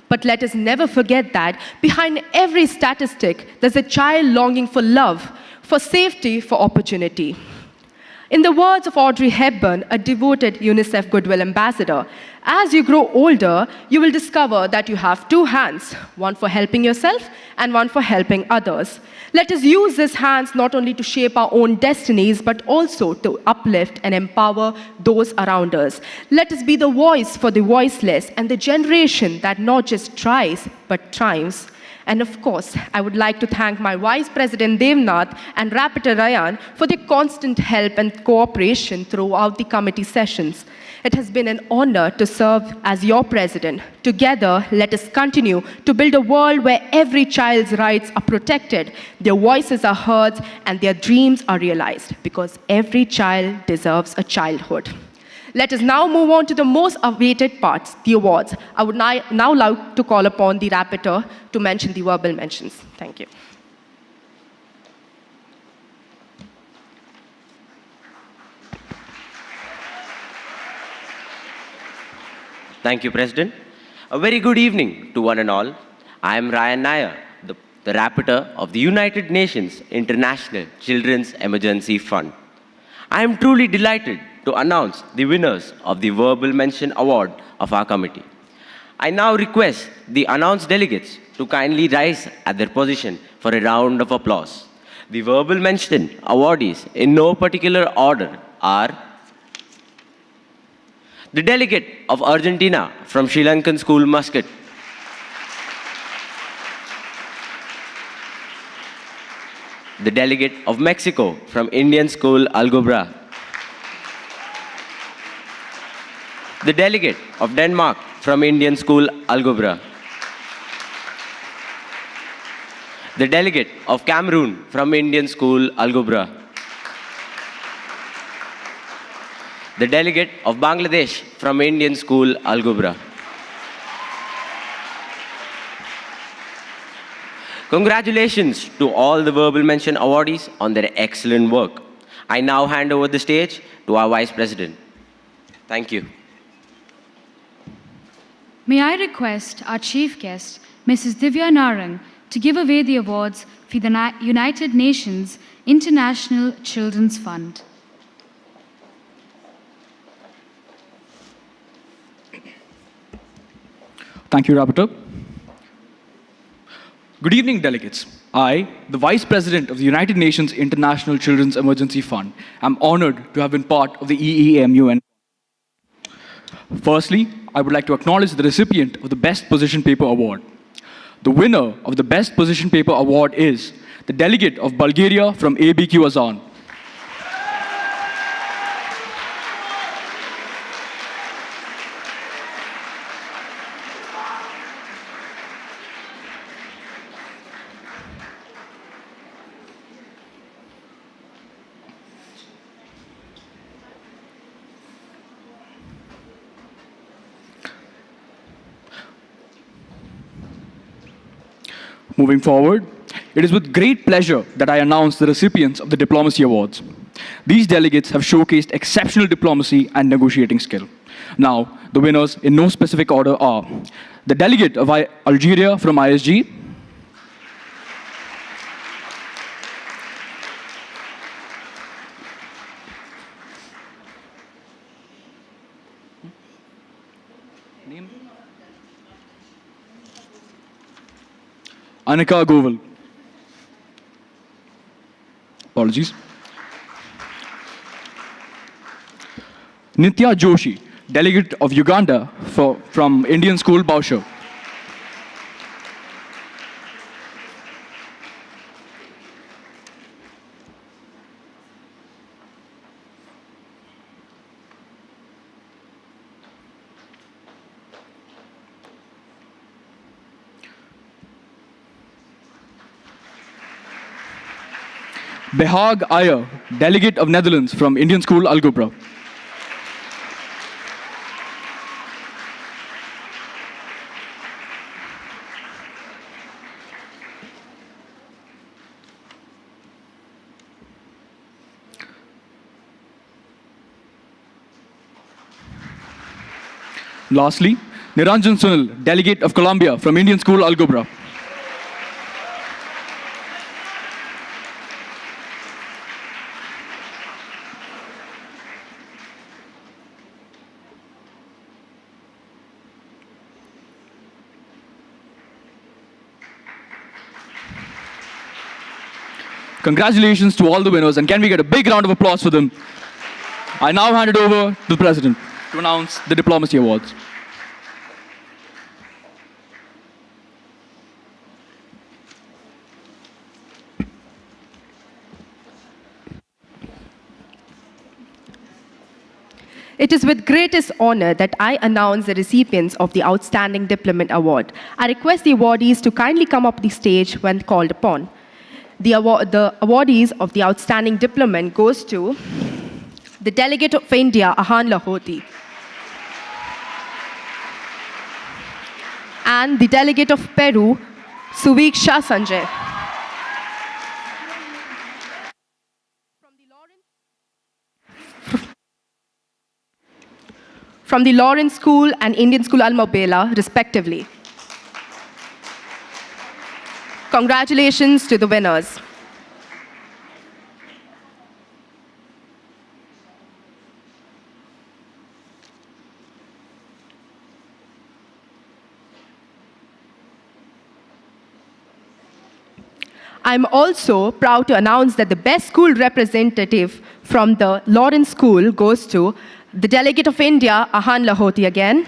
Speaker 5: But let us never forget that behind every statistic, there's a child longing for love, for safety, for opportunity. In the words of Audrey Hepburn, a devoted UNICEF Goodwill Ambassador, as you grow older, you will discover that you have two hands, one for helping yourself and one for helping others. Let us use these hands not only to shape our own destinies, but also to uplift and empower those around us. Let us be the voice for the voiceless and the generation that not just tries, but thrives. And of course, I would like to thank my Vice President Devnath and Rapporteur Ryan for their constant help and cooperation throughout the committee sessions. It has been an honor to serve as your president. Together, let us continue to build a world where every child's rights are protected, their voices are heard, and their dreams are realized, because every child deserves a childhood. Let us now move on to the most awaited parts, the awards. I would now like to call upon the rapporteur to mention the verbal mentions. Thank you.
Speaker 7: Thank you, President. A very good evening to one and all. I am Ryan Nair, the rapporteur of the United Nations International Children's Emergency Fund. I am truly delighted to announce the winners of the Verbal Mention Award of our committee. I now request the announced delegates to kindly rise at their position for a round of applause. The Verbal Mention awardees, in no particular order, are the delegate of Argentina from Sri Lankan School, Muscat, the delegate of Mexico from Indian School, Algobra, the delegate of Denmark from Indian School, Algobra, the delegate of Cameroon from Indian School, Algobra, the delegate of Bangladesh from Indian School, Algobra. Congratulations to all the Verbal Mention awardees on their excellent work. I now hand over the stage to our Vice President. Thank you.
Speaker 1: May I request our chief guest, Mrs. Divya Narang, to give away the awards for the United Nations International Children's Fund.
Speaker 23: Thank you, Rapporteur. Good evening, delegates. I, the Vice President of the United Nations International Children's Emergency Fund, am honored to have been part of the EEMUN. Firstly, I would like to acknowledge the recipient of the Best Position Paper Award. The winner of the Best Position Paper Award is the delegate of Bulgaria from ABQ Azan. Moving forward, it is with great pleasure that I announce the recipients of the Diplomacy Awards. These delegates have showcased exceptional diplomacy and negotiating skill. Now, the winners in no specific order are the delegate of Algeria from ISG, Anika Goval. Apologies. Nitya Joshi, delegate of Uganda from Indian School, Bausha. Behag Ayer, delegate of Netherlands from Indian School, Algebra. Lastly, Niranjan Sunil, delegate of Colombia from Indian School, Algebra. Congratulations to all the winners, and can we get a big round of applause for them? I now hand it over to the President to announce the Diplomacy Awards.
Speaker 5: It is with greatest honor that I announce the recipients of the Outstanding Diplomat Award. I request the awardees to kindly come up the stage when called upon. The awardees of the Outstanding Diplomat goes to the Delegate of India, Ahan Lahoti, and the Delegate of Peru, Suviksha Sanjay. From the Lawrence School and Indian School Al-Mobela, respectively. Congratulations to the winners. I'm also proud to announce that the best school representative from the Lawrence School goes to the Delegate of India, Ahan Lahoti again.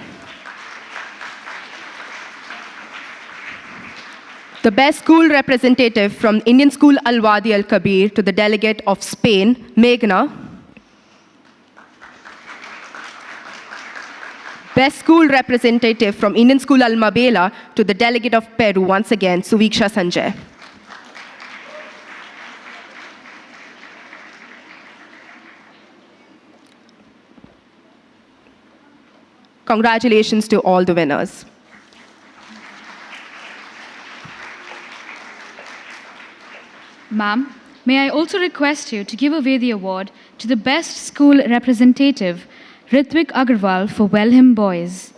Speaker 5: The best school representative from Indian School Al-Wadi Al-Kabir to the Delegate of Spain, Meghna. Best school representative from Indian School Al-Mabela to the Delegate of Peru, once again, Suviksha Sanjay. Congratulations to all the winners.
Speaker 1: Ma'am, may I also request you to give away the award to the best school representative, Ritvik Agarwal for Welham Boys.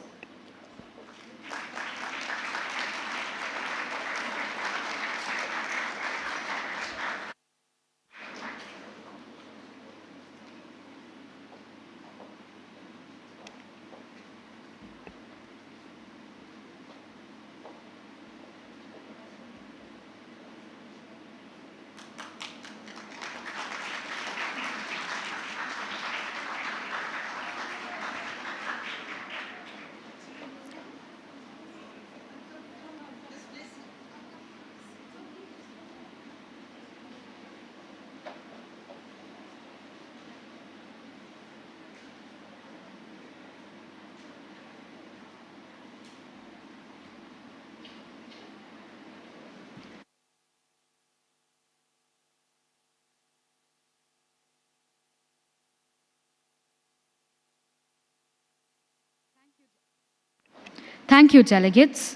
Speaker 1: Thank you, delegates.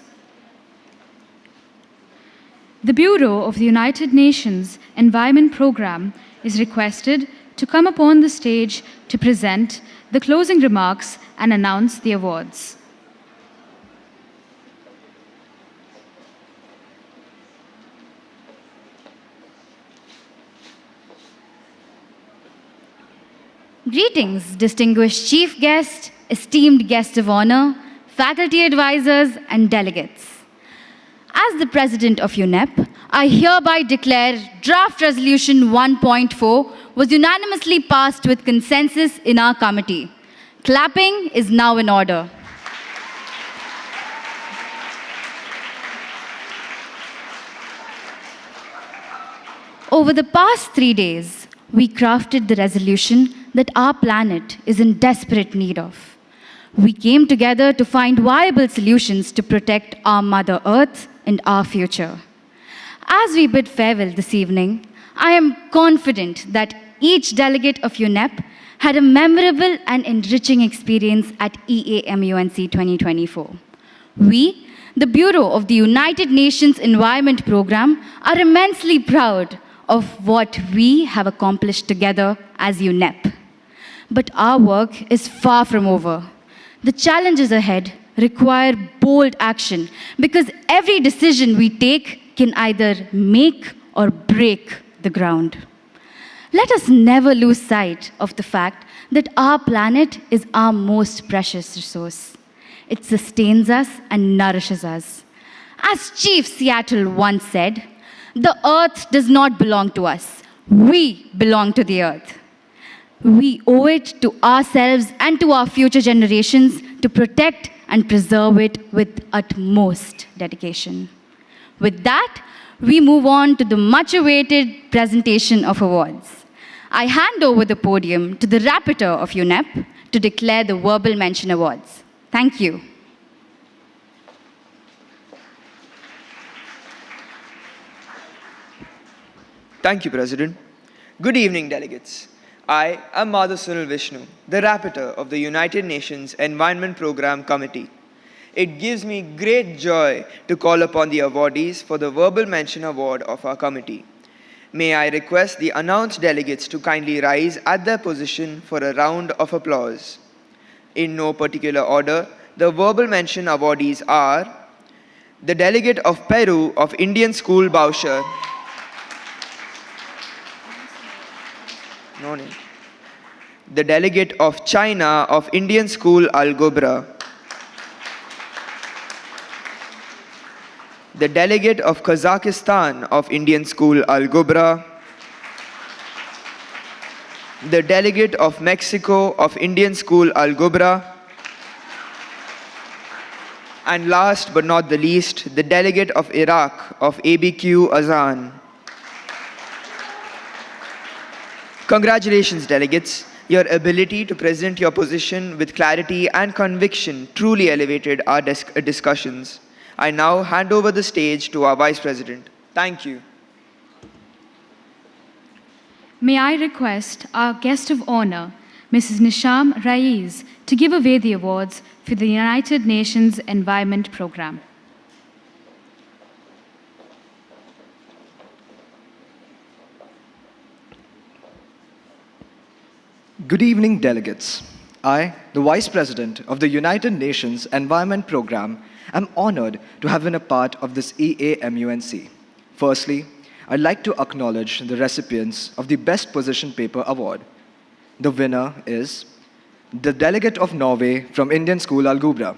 Speaker 1: The Bureau of the United Nations Environment Programme is requested to come upon the stage to present the closing remarks and announce the awards. Greetings, distinguished chief guest, esteemed guest of honor, faculty advisors, and delegates. I As the president of UNEP, I hereby declare Draft Resolution 1.4 was unanimously passed with consensus in our committee. Clapping is now in order. Over the past 3 days, we crafted the resolution that our planet is in desperate need of. We came together to find viable solutions to protect our Mother Earth and our future. As we bid farewell this evening, I am confident that each delegate of UNEP had a memorable and enriching experience at EAMUNC 2024. We, the Bureau of the United Nations Environment Programme, are immensely proud of what we have accomplished together as UNEP. But our work is far from over. The challenges ahead require bold action because every decision we take can either make or break the ground. Let us never lose sight of the fact that our planet is our most precious resource. It sustains us and nourishes us. As Chief Seattle once said, the earth does not belong to us. We belong to the earth. We owe it to ourselves and to our future generations to protect and preserve it with utmost dedication. With that, we move on to the much-awaited presentation of awards. I hand over the podium to the rapporteur of UNEP to declare the verbal mention awards. Thank you.
Speaker 6: Thank you, President. Good evening, delegates. I am Madhu Sunil Vishnu, the rapporteur of the United Nations Environment Programme Committee. It gives me great joy to call upon the awardees for the Verbal Mention Award of our committee. May I request the announced delegates to kindly rise at their position for a round of applause. In no particular order, the Verbal Mention awardees are the delegate of Peru of Indian School Baucher, the delegate of China of Indian School Al Gobra, the delegate of Kazakhstan of Indian School Al Gobra, the delegate of Mexico of Indian School Al Gobra, and last but not the least, the delegate of Iraq of ABQ Azan. Congratulations, delegates. Your ability to present your position with clarity and conviction truly elevated our discussions. I now hand over the stage to our Vice President. Thank you.
Speaker 1: May I request our guest of honor, Mrs. Nisham Raiz, to give away the awards for the United Nations Environment Programme.
Speaker 8: Good evening, delegates. I, the Vice President of the United Nations Environment Programme, am honored to have been a part of this EAMUNC. Firstly, I'd like to acknowledge the recipients of the Best Position Paper Award. The winner is the delegate of Norway from Indian School Al Gubra.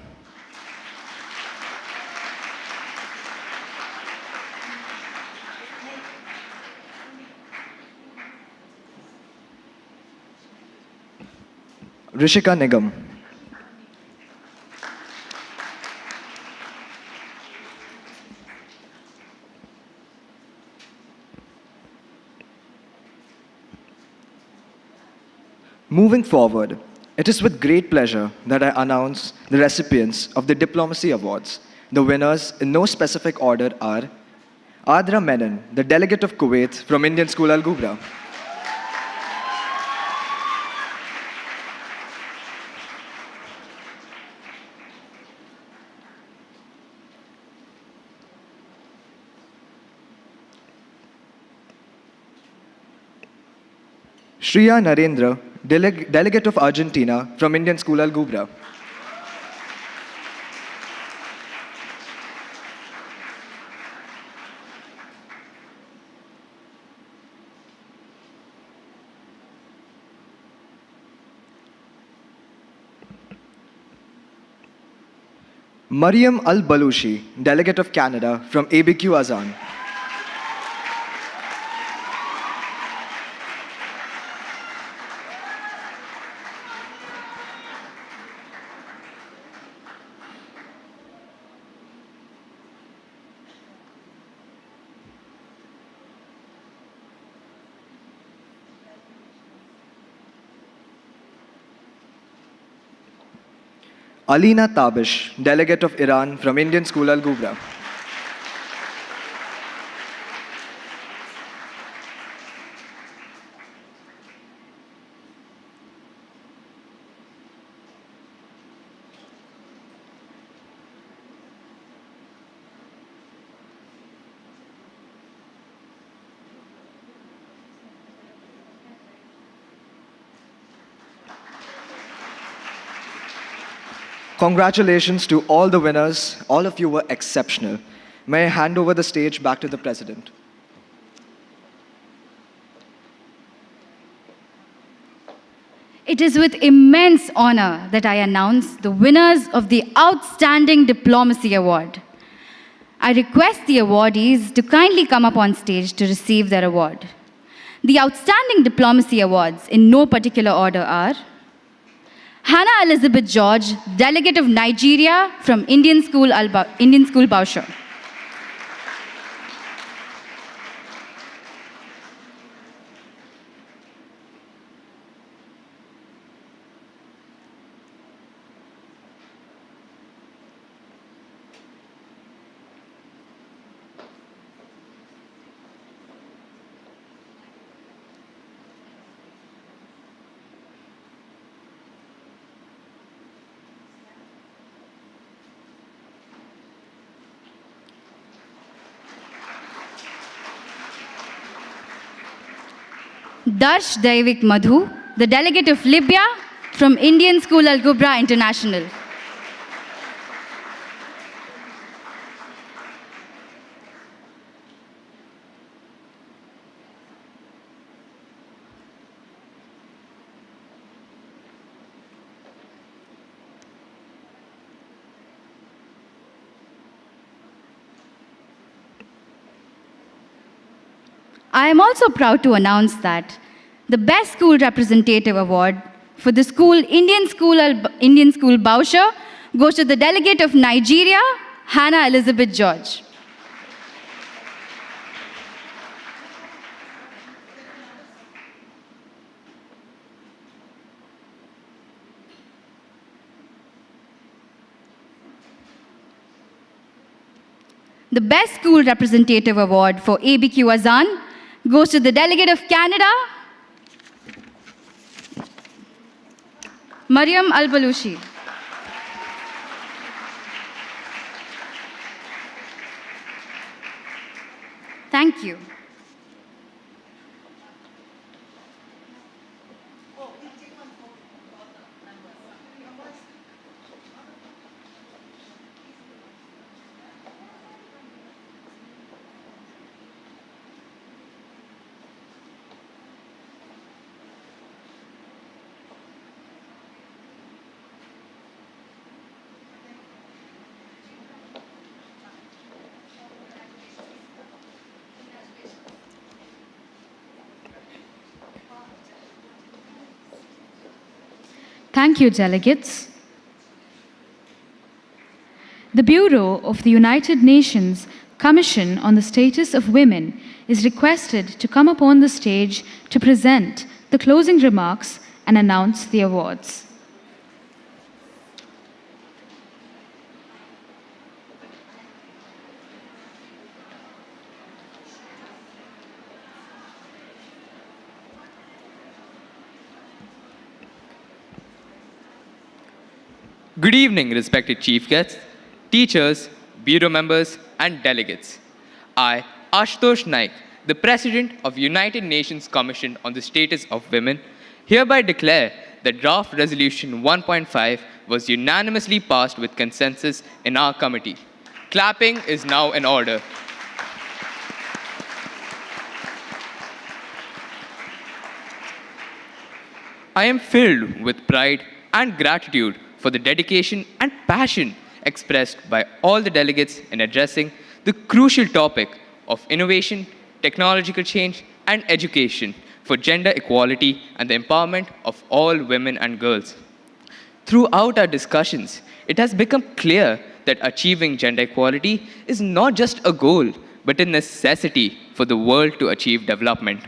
Speaker 8: Rishika Nigam. Moving forward, it is with great pleasure that I announce the recipients of the Diplomacy Awards. The winners, in no specific order, are Adra Menon, the delegate of Kuwait from Indian School Al Gubra. Shriya Narendra, delegate of Argentina from Indian School Al Gubra. Mariam Al-Balushi, Delegate of Canada from ABQ Azan. Alina Tabish, Delegate of Iran from Indian School Al Gubra. Congratulations to all the winners. All of you were exceptional. May I hand over the stage back to the President.
Speaker 1: It is with immense honor that I announce the winners of the Outstanding Diplomacy Award. I request the awardees to kindly come up on stage to receive their award. The Outstanding Diplomacy Awards, in no particular order, are Hannah Elizabeth George, Delegate of Nigeria from Indian School Bausha. Darsh Daivik Madhu, the Delegate of Libya from Indian School Al Gubra International. I am also proud to announce that the Best School Representative Award for the school Indian School Bausha goes to the Delegate of Nigeria, Hannah Elizabeth George. The Best School Representative Award for ABQ Azan goes to the Delegate of Canada, Mariam Al-Balushi. Thank you. Thank you, delegates. The Bureau of the United Nations Commission on the Status of Women is requested to come up on the stage to present the closing remarks and announce the awards.
Speaker 9: Good evening, respected chief guests, teachers, bureau members, and delegates. I, Ashutosh Naik, the President of United Nations Commission on the Status of Women, hereby declare that draft resolution 1.5 was unanimously passed with consensus in our committee. Clapping is now in order. I am filled with pride and gratitude for the dedication and passion expressed by all the delegates in addressing the crucial topic of innovation, technological change, and education for gender equality and the empowerment of all women and girls. Throughout our discussions, it has become clear that achieving gender equality is not just a goal, but a necessity for the world to achieve development.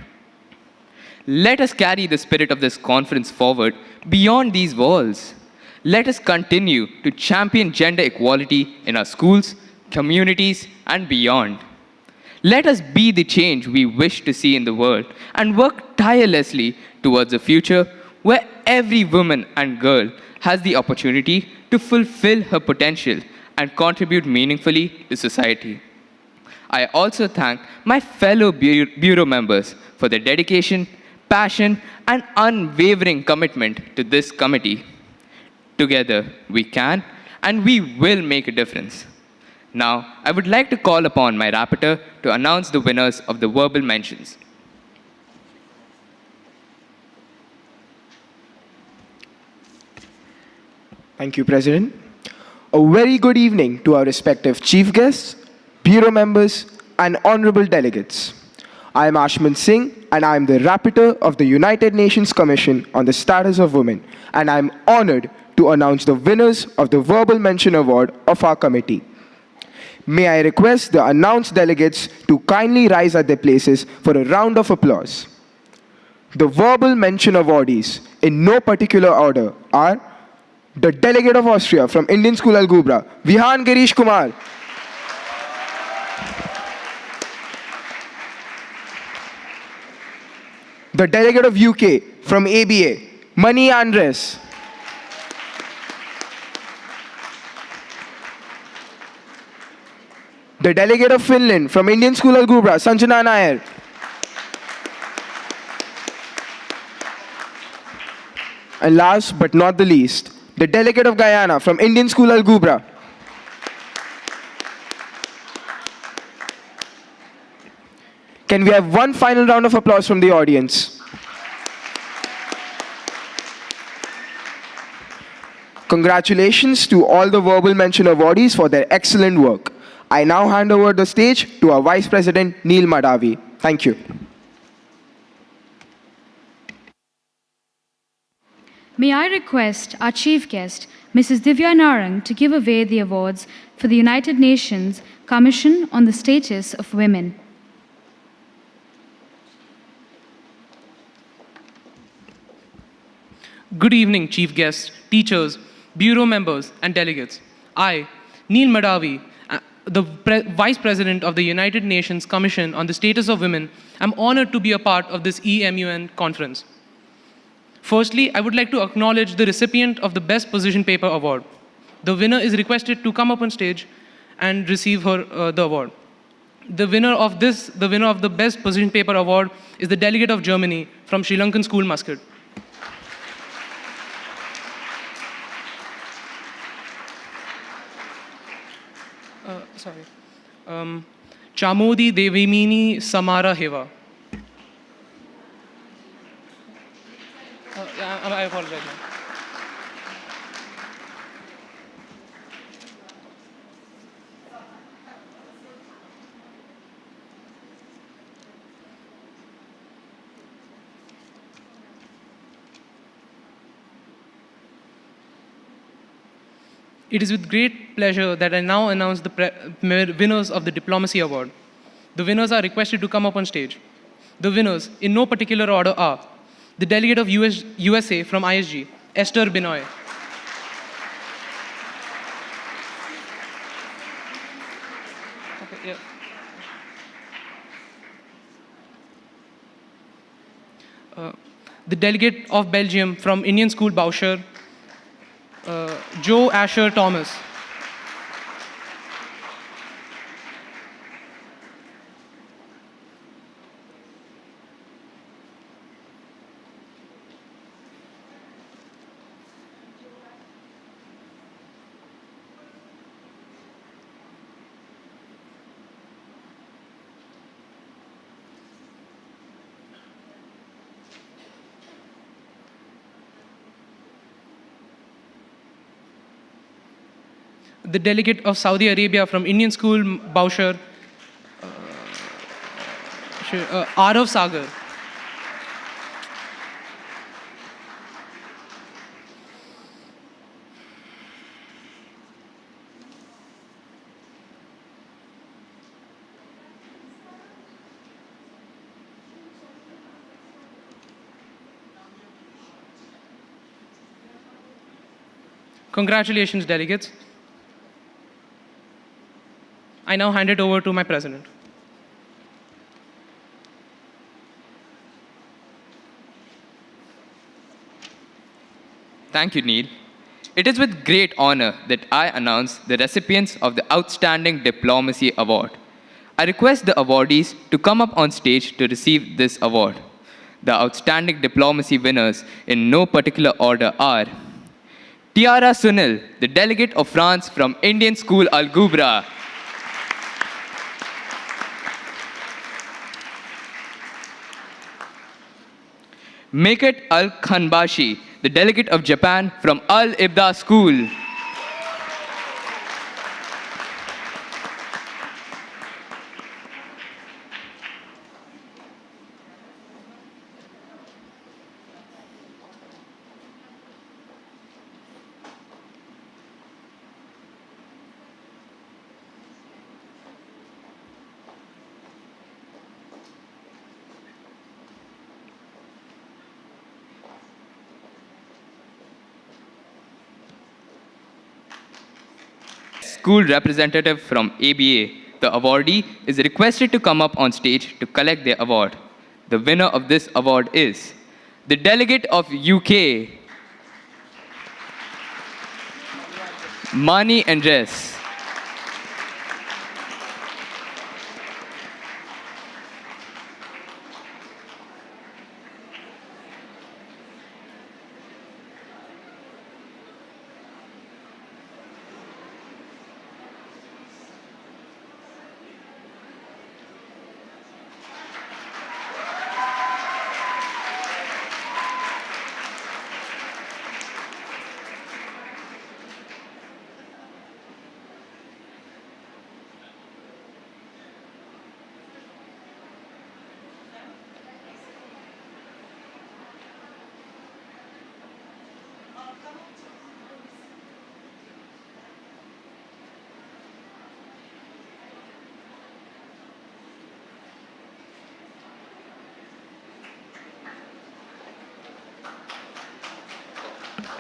Speaker 9: Let us carry the spirit of this conference forward beyond these walls. Let us continue to champion gender equality in our schools, communities, and beyond. Let us be the change we wish to see in the world and work tirelessly towards a future where every woman and girl has the opportunity to fulfill her potential and contribute meaningfully to society. I also thank my fellow Bureau members for their dedication, passion, and unwavering commitment to this committee. Together, we can and we will make a difference. Now, I would like to call upon my rapporteur to announce the winners of the verbal mentions.
Speaker 10: Thank you, President. A very good evening to our respective chief guests, bureau members, and honorable delegates. I am Ashman Singh, and I am the rapporteur of the United Nations Commission on the Status of Women, and I am honored to announce the winners of the Verbal Mention Award of our committee. May I request the announced delegates to kindly rise at their places for a round of applause. The Verbal Mention awardees, in no particular order, are the Delegate of Austria from Indian School Al-Gubra, Vihan Girish Kumar. The Delegate of UK from ABA, Mani Andres. The Delegate of Finland from Indian School Al-Gubra, Sanjana Nair. And last but not the least, the Delegate of Guyana from Indian School Al-Gubra. Can we have one final round of applause from the audience? Congratulations to all the Verbal Mention awardees for their excellent work. I now hand over the stage to our Vice President, Neil Madavi. Thank you.
Speaker 1: May I request our chief guest, Mrs. Divya Narang, to give away the awards for the United Nations Commission on the Status of Women.
Speaker 11: Good evening, chief guests, teachers, bureau members, and delegates. I, Neil Madavi, the Vice President of the United Nations Commission on the Status of Women, am honored to be a part of this EMUN conference. Firstly, I would like to acknowledge the recipient of the Best Position Paper Award. The winner is requested to come up on stage and receive the award. The winner of the Best Position Paper Award is the Delegate of Germany from Sri Lankan School, Muscat. Chamodi Devimini Samara Heva. I apologize. It is with great pleasure that I now announce the winners of the Diplomacy Award. The winners are requested to come up on stage. The winners, in no particular order, are the Delegate of USA from ISG, Esther Binoy. Okay, yeah. The Delegate of Belgium from Indian School, Boucher, Joe Asher Thomas. the delegate of Saudi Arabia from Indian School, Baushar, Arav Sagar. Congratulations, delegates. I now hand it over to my president.
Speaker 9: Thank you, Neil. It is with great honor that I announce the recipients of the Outstanding Diplomacy Award. I request the awardees to come up on stage to receive this award. The Outstanding Diplomacy winners in no particular order are Tiara Sunil, the delegate of France from Indian School Al Gubra. Meket Al Khanbashi, the delegate of Japan from Al Ibda School. School representative from ABA, the awardee, is requested to come up on stage to collect their award. The winner of this award is the delegate of UK, Mani Andres.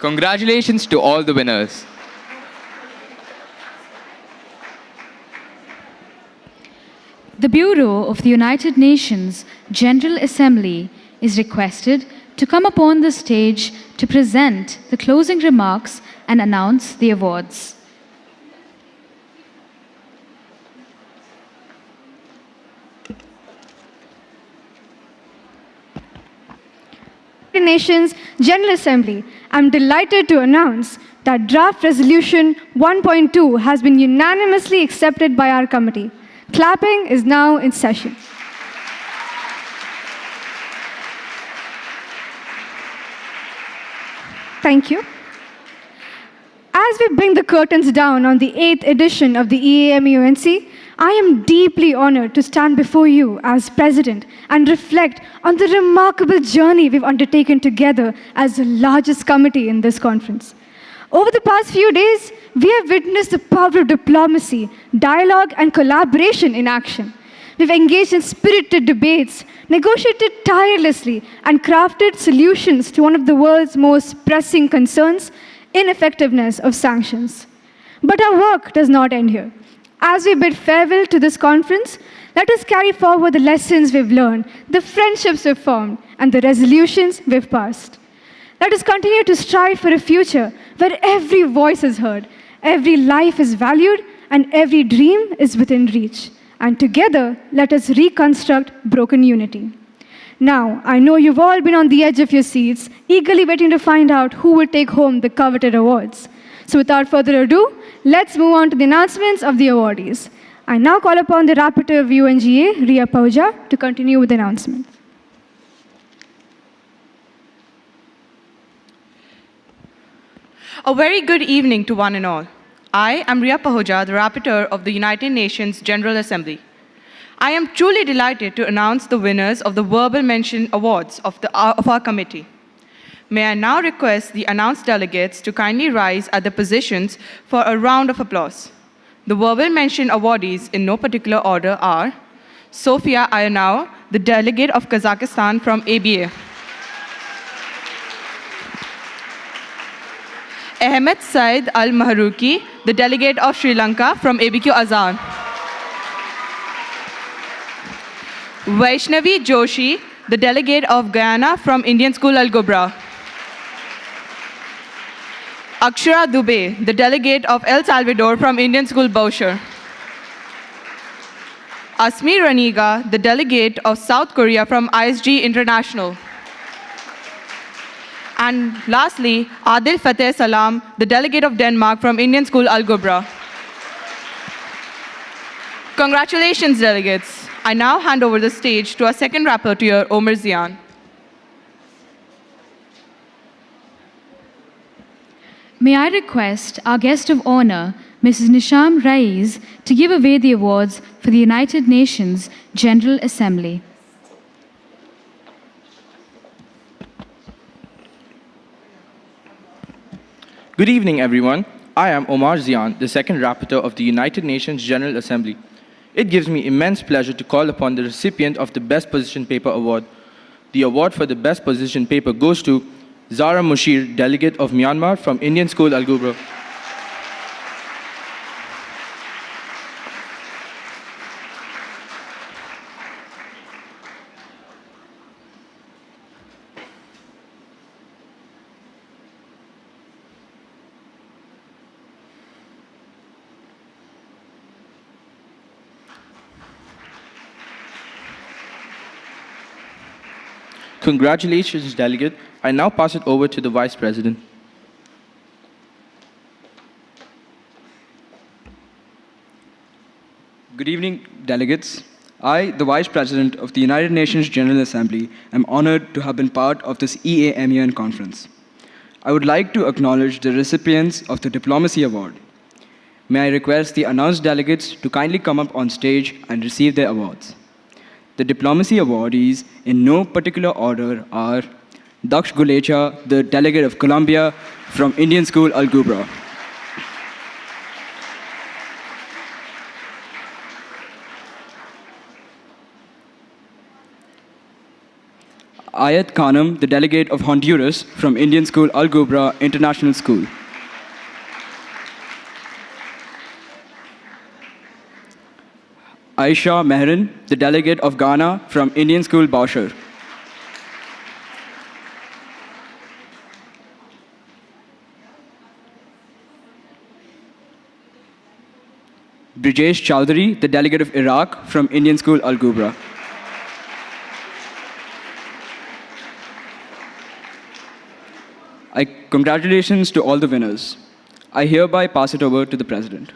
Speaker 9: Congratulations to all the winners.
Speaker 1: The Bureau of the United Nations General Assembly is requested to come upon the stage to present the closing remarks and announce the awards.
Speaker 12: United Nations General Assembly, I'm delighted to announce that draft resolution 1.2 has been unanimously accepted by our committee. Clapping is now in session. Thank you. As we bring the curtains down on the 8th edition of the EAMUNC, I am deeply honored to stand before you as president and reflect on the remarkable journey we've undertaken together as the largest committee in this conference. Over the past few days, we have witnessed the power of diplomacy, dialogue, and collaboration in action. We've engaged in spirited debates, negotiated tirelessly, and crafted solutions to one of the world's most pressing concerns, ineffectiveness of sanctions. But our work does not end here. As we bid farewell to this conference, let us carry forward the lessons we've learned, the friendships we've formed, and the resolutions we've passed. Let us continue to strive for a future where every voice is heard, every life is valued, and every dream is within reach. And together, let us reconstruct broken unity. Now, I know you've all been on the edge of your seats, eagerly waiting to find out who will take home the coveted awards. So without further ado, let's move on to the announcements of the awardees. I now call upon the Rapporteur of UNGA, Ria Pauja, to continue with the announcements.
Speaker 13: A very good evening to one and all. I am Ria Pahoja, the Rapporteur of the United Nations General Assembly. I am truly delighted to announce the winners of the Verbal Mention Awards of our committee. May I now request the announced delegates to kindly rise at their positions for a round of applause. The Verbal Mention awardees in no particular order are Sofia Ayanau, the delegate of Kazakhstan from ABA. Ahmed Said Al-Mahrouki, the delegate of Sri Lanka from ABQ Azad. Vaishnavi Joshi, the delegate of Guyana from Indian School Al-Gobra. Akshara Dubey, the delegate of El Salvador from Indian School Boucher. Asmi Raniga, the delegate of South Korea from ISG International. And lastly, Adil Fateh Salam, the delegate of Denmark from Indian School Al-Gobra. Congratulations, delegates. I now hand over the stage to our second rapporteur, Omer Zian.
Speaker 1: May I request our guest of honor, Mrs. Nisham Raiz, to give away the awards for the United Nations General Assembly.
Speaker 14: Good evening, everyone. I am Omar Zian, the second rapporteur of the United Nations General Assembly. It gives me immense pleasure to call upon the recipient of the Best Position Paper Award. The award for the Best Position Paper goes to Zara Mushir, delegate of Myanmar from Indian School Al-Gubra. Congratulations, delegate. I now pass it over to the Vice President.
Speaker 23: Good evening, delegates. I, the Vice President of the United Nations General Assembly, am honored to have been part of this EAMUN conference. I would like to acknowledge the recipients of the Diplomacy Award. May I request the announced delegates to kindly come up on stage and receive their awards. The Diplomacy awardees, in no particular order, are Daksh Gulecha, the delegate of Colombia from Indian School Al-Gubra. Ayat Khanum, the delegate of Honduras from Indian School Al-Gubra International School. Aisha Mehran, the delegate of Ghana from Indian School Boucher. Brijesh Chowdhury, the delegate of Iraq from Indian School Al-Gubra. Congratulations to all the winners. I hereby pass it over to the President.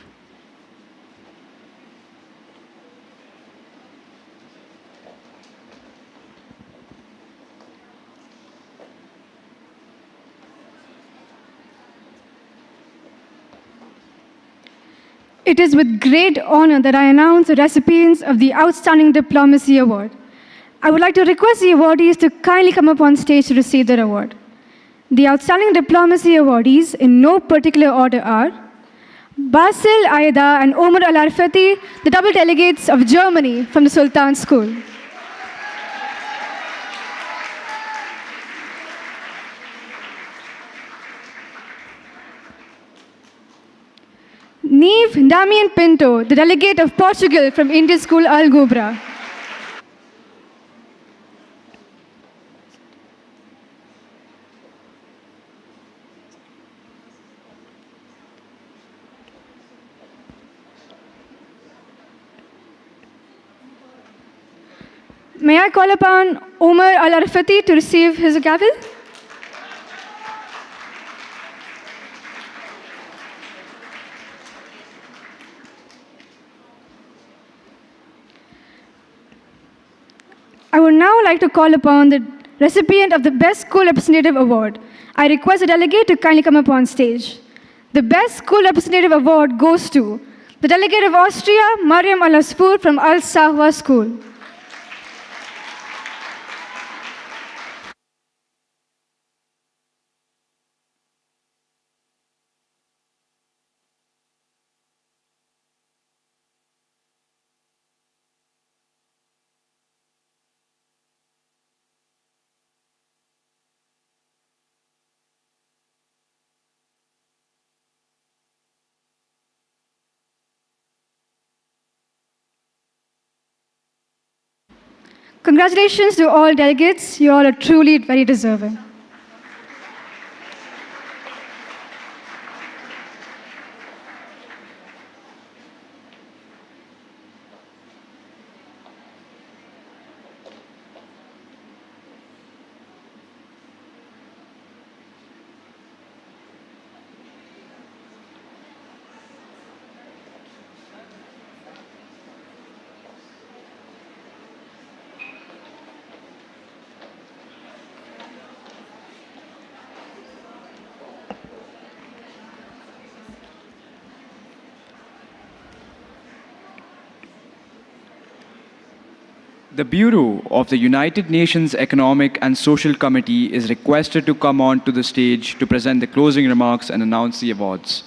Speaker 12: It is with great honor that I announce the recipients of the Outstanding Diplomacy Award. I would like to request the awardees to kindly come up on stage to receive their award. The Outstanding Diplomacy awardees, in no particular order, are Basil Aida and Omar Al-Arfati, the double delegates of Germany from the Sultan School. Neve Damian Pinto, the delegate of Portugal from Indian School Al-Gubra. May I call upon Omar Al-Arfati to receive his gavel? I would now like to call upon the recipient of the Best School Representative Award. I request the delegate to kindly come up on stage. The Best School Representative Award goes to the delegate of Austria, Mariam Al-Asfour from Al-Sahwa School. Congratulations to all delegates. You all are truly very deserving.
Speaker 3: The Bureau of the United Nations Economic and Social Committee is requested to come on to the stage to present the closing remarks and announce the awards.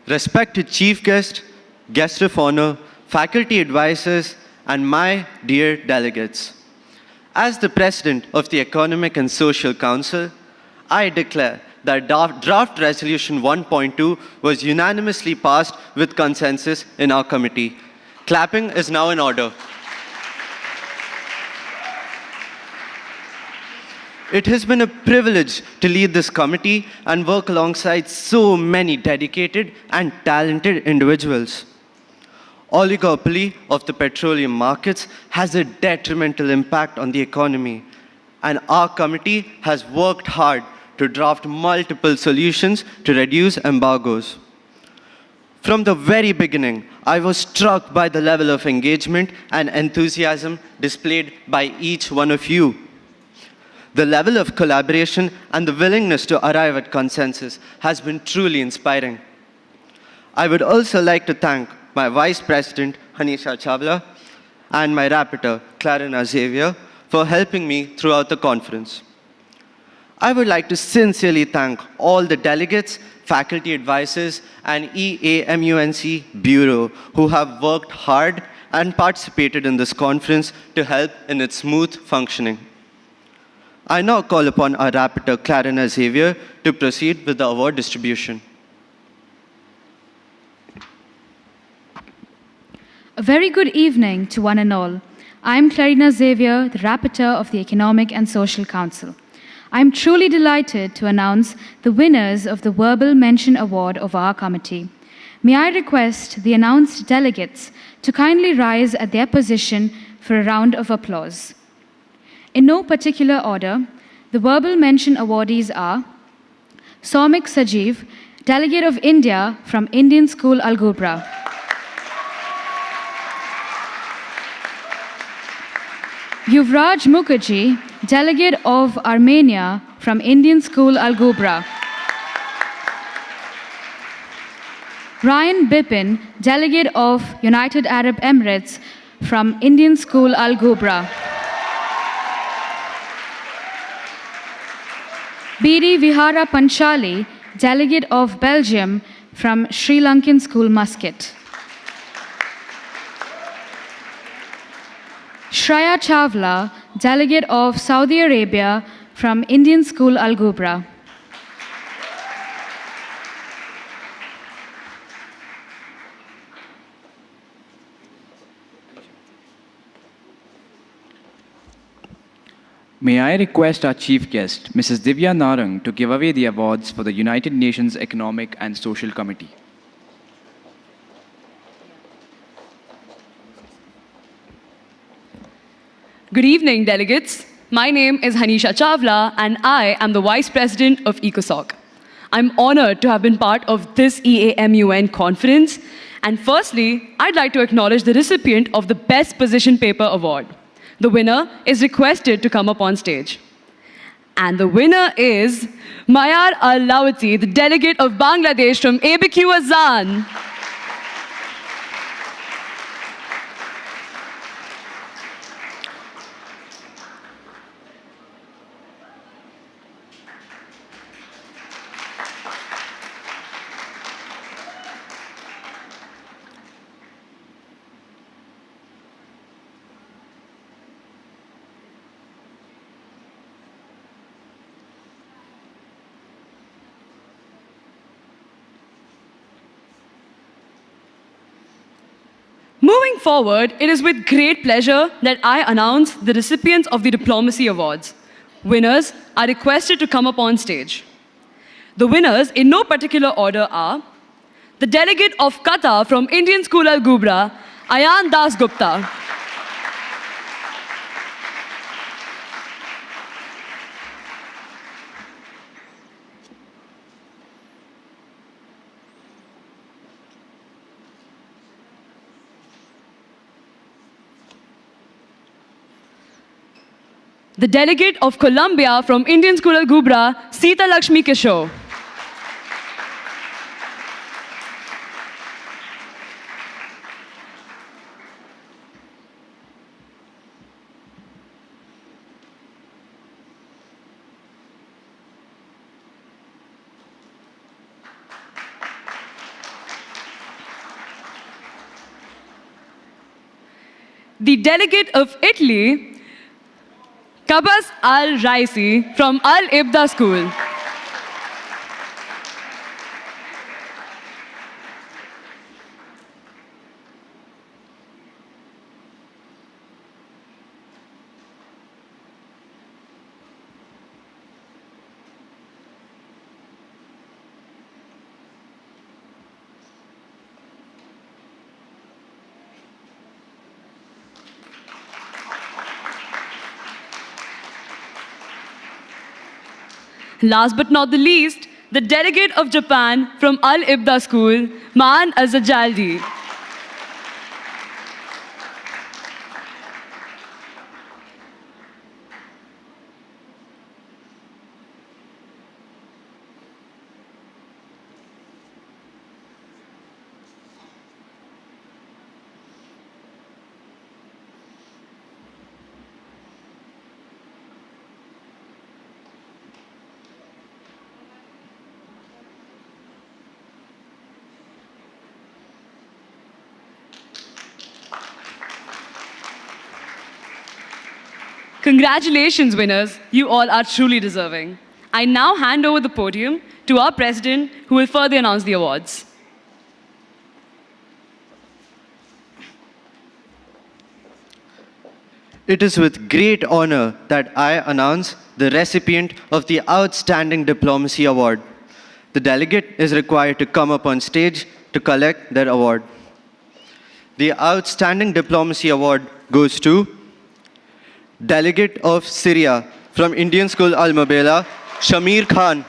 Speaker 15: Respected Chief Guest, Guest of Honor, faculty advisors, and my dear delegates. As the President of the Economic and Social Council, I declare that Draft Resolution 1.2 was unanimously passed with consensus in our committee. Clapping is now in order. It has been a privilege to lead this committee and work alongside so many dedicated and talented individuals. Oligopoly of the petroleum markets has a detrimental impact on the economy, and our committee has worked hard to draft multiple solutions to reduce embargoes. From the very beginning, I was struck by the level of engagement and enthusiasm displayed by each one of you. The level of collaboration and the willingness to arrive at consensus has been truly inspiring. I would also like to thank my Vice President, Hanisha Chawla, and my Rapporteur, Clarina Xavier, for helping me throughout the conference. I would like to sincerely thank all the delegates, faculty advisors, and EAMUNC Bureau who have worked hard and participated in this conference to help in its smooth functioning. I now call upon our Rapporteur, Clarina Xavier, to proceed with the award distribution.
Speaker 1: A very good evening to one and all. I am Clarina Xavier, the Rapporteur of the Economic and Social Council. I am truly delighted to announce the winners of the Verbal Mention Award of our committee. May I request the announced delegates to kindly rise at their position for a round of applause. In no particular order, the Verbal Mention awardees are Soumik Sajeev, Delegate of India from Indian School Al-Gubra. Yuvraj Mukherjee, Delegate of Armenia from Indian School Al-Gubra. Ryan Bipin, Delegate of United Arab Emirates from Indian School Al-Gubra. Bidi Vihara Panchali, Delegate of Belgium from Sri Lankan School Muscat. Shreya Chawla, Delegate of Saudi Arabia from Indian School Al-Gubra.
Speaker 3: May I request our chief guest, Mrs. Divya Narang, to give away the awards for the United Nations Economic and Social Committee.
Speaker 16: Good evening, delegates. My name is Hanisha Chawla, and I am the Vice President of ECOSOC. I'm honored to have been part of this EAMUN conference. And firstly, I'd like to acknowledge the recipient of the Best Position Paper Award. The winner is requested to come up on stage. And the winner is Mayar Al-Lawati, the delegate of Bangladesh from ABQ Azan. Moving forward, it is with great pleasure that I announce the recipients of the Diplomacy Awards. Winners are requested to come up on stage. The winners, in no particular order, are the delegate of Qatar from Indian School Al Gubra, Ayan Das Gupta. The delegate of Colombia from Indian School Al Gubra, Sita Lakshmi Kishore. The delegate of Italy, Kabas Al-Raisi from Al-Ibda School. Last but not the least, the delegate of Japan from Al-Ibda School, Maan Azajaldi. Congratulations, winners. You all are truly deserving. I now hand over the podium to our president, who will further announce the awards.
Speaker 15: It is with great honor that I announce the recipient of the Outstanding Diplomacy Award. The delegate is required to come up on stage to collect their award. The Outstanding Diplomacy Award goes to Delegate of Syria from Indian School Al Mabela, Shamir Khan.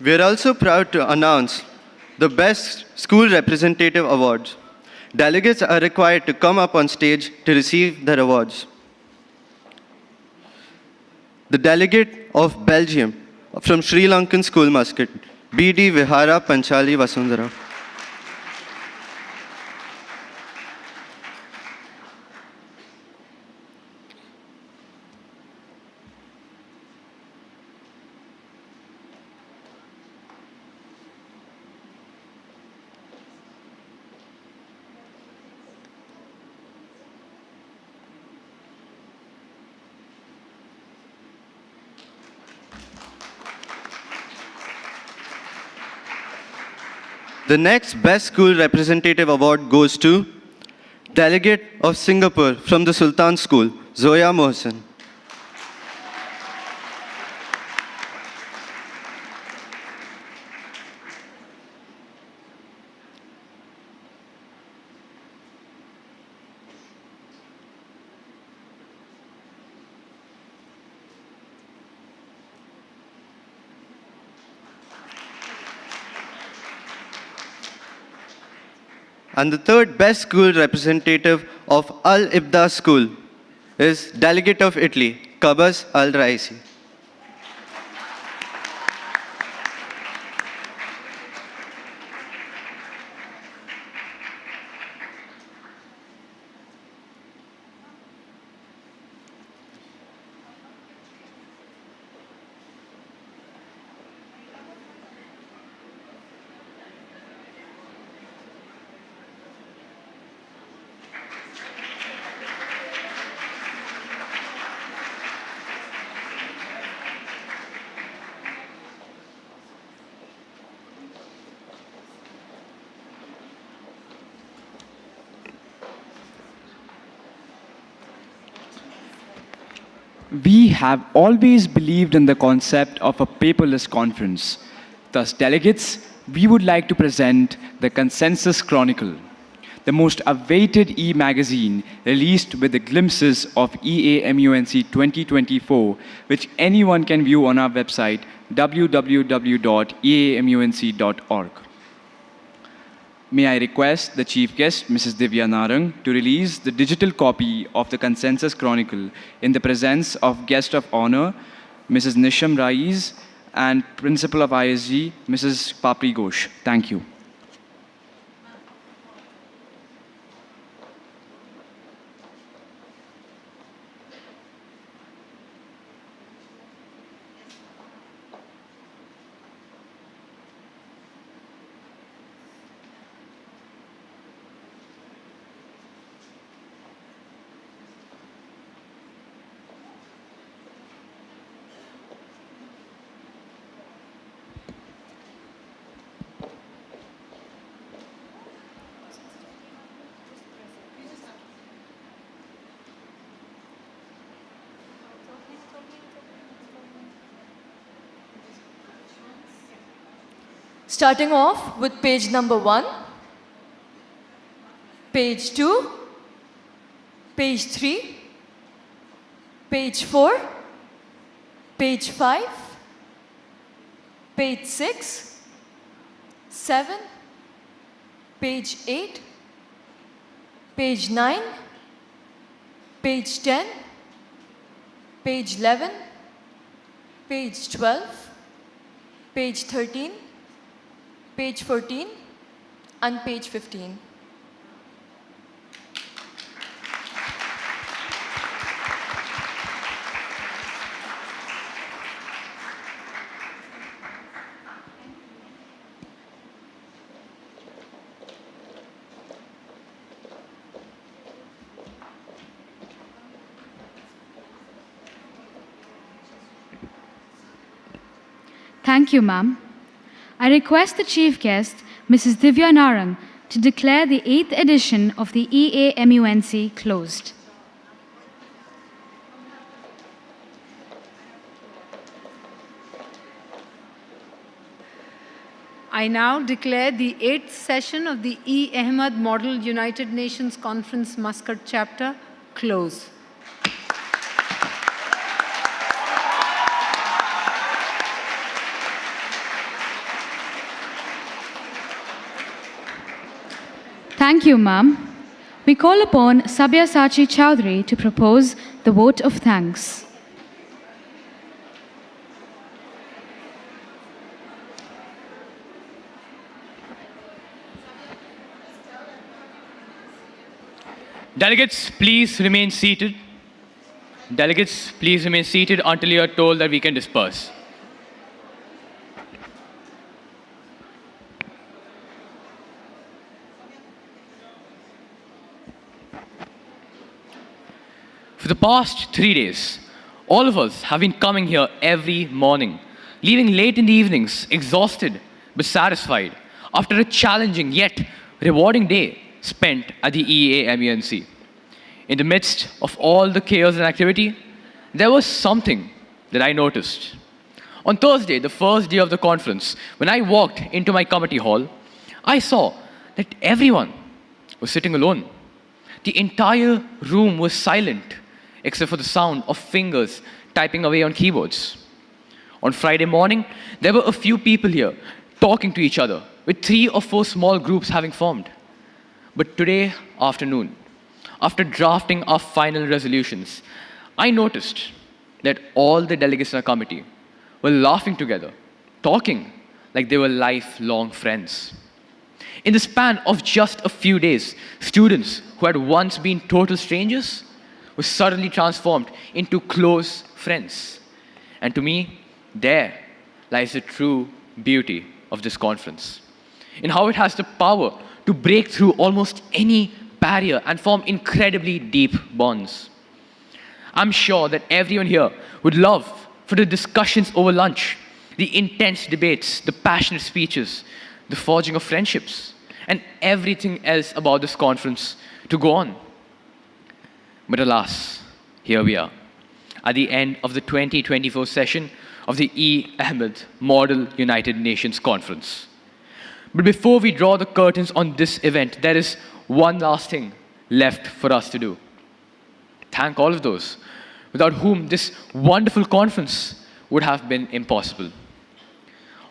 Speaker 15: We are also proud to announce the Best School Representative Awards. Delegates are required to come up on stage to receive their awards. The delegate of Belgium from Sri Lankan School Muscat, B.D. Vihara Panchali Vasundhara. The next Best School Representative Award goes to Delegate of Singapore from the Sultan School, Zoya Mohsen. And the third Best School Representative of Al-Ibda School is Delegate of Italy, Kabas Al-Raisi.
Speaker 3: We have always believed in the concept of a paperless conference. Thus, delegates, we would like to present the Consensus Chronicle, the most awaited e-magazine released with the glimpses of EAMUNC 2024, which anyone can view on our website www.eamunc.org. May I request the Chief Guest, Mrs. Divya Narang, to release the digital copy of the Consensus Chronicle in the presence of Guest of Honor, Mrs. Nisham Raiz, and Principal of ISG, Mrs. Papri Ghosh. Thank you.
Speaker 17: Starting off with page number 1, page 2, page 3, page 4, page 5, page 6, 7, page 8, page 9, page 10, page 11, page 12, page 13, page 14, and page 15.
Speaker 1: Thank you, ma'am. I request the Chief Guest, Mrs. Divya Narang, to declare the 8th edition of the EAMUNC closed.
Speaker 18: I now declare the 8th session of the E. Ahmad Model United Nations Conference Muscat chapter closed.
Speaker 1: Thank you, ma'am. We call upon Sabyasachi Chowdhury to propose the vote of thanks.
Speaker 21: Delegates, please remain seated. Delegates, please remain seated until you are told that we can disperse. For the past 3 days, all of us have been coming here every morning, leaving late in the evenings, exhausted but satisfied. after a challenging yet rewarding day spent at the EAMUNC. In the midst of all the chaos and activity, there was something that I noticed. On Thursday, the first day of the conference, when I walked into my committee hall, I saw that everyone was sitting alone. The entire room was silent, except for the sound of fingers typing away on keyboards. On Friday morning, there were a few people here talking to each other, with 3 or 4 small groups having formed. But today afternoon, after drafting our final resolutions, I noticed that all the delegates in our committee were laughing together, talking like they were lifelong friends. In the span of just a few days, students who had once been total strangers were suddenly transformed into close friends. And to me, there lies the true beauty of this conference, in how it has the power to break through almost any barrier and form incredibly deep bonds. I'm sure that everyone here would love for the discussions over lunch, the intense debates, the passionate speeches, the forging of friendships, and everything else about this conference to go on. But alas, here we are, at the end of the 2024 session of the E. Ahmed Model United Nations Conference. But before we draw the curtains on this event, there is one last thing left for us to do. Thank all of those without whom this wonderful conference would have been impossible.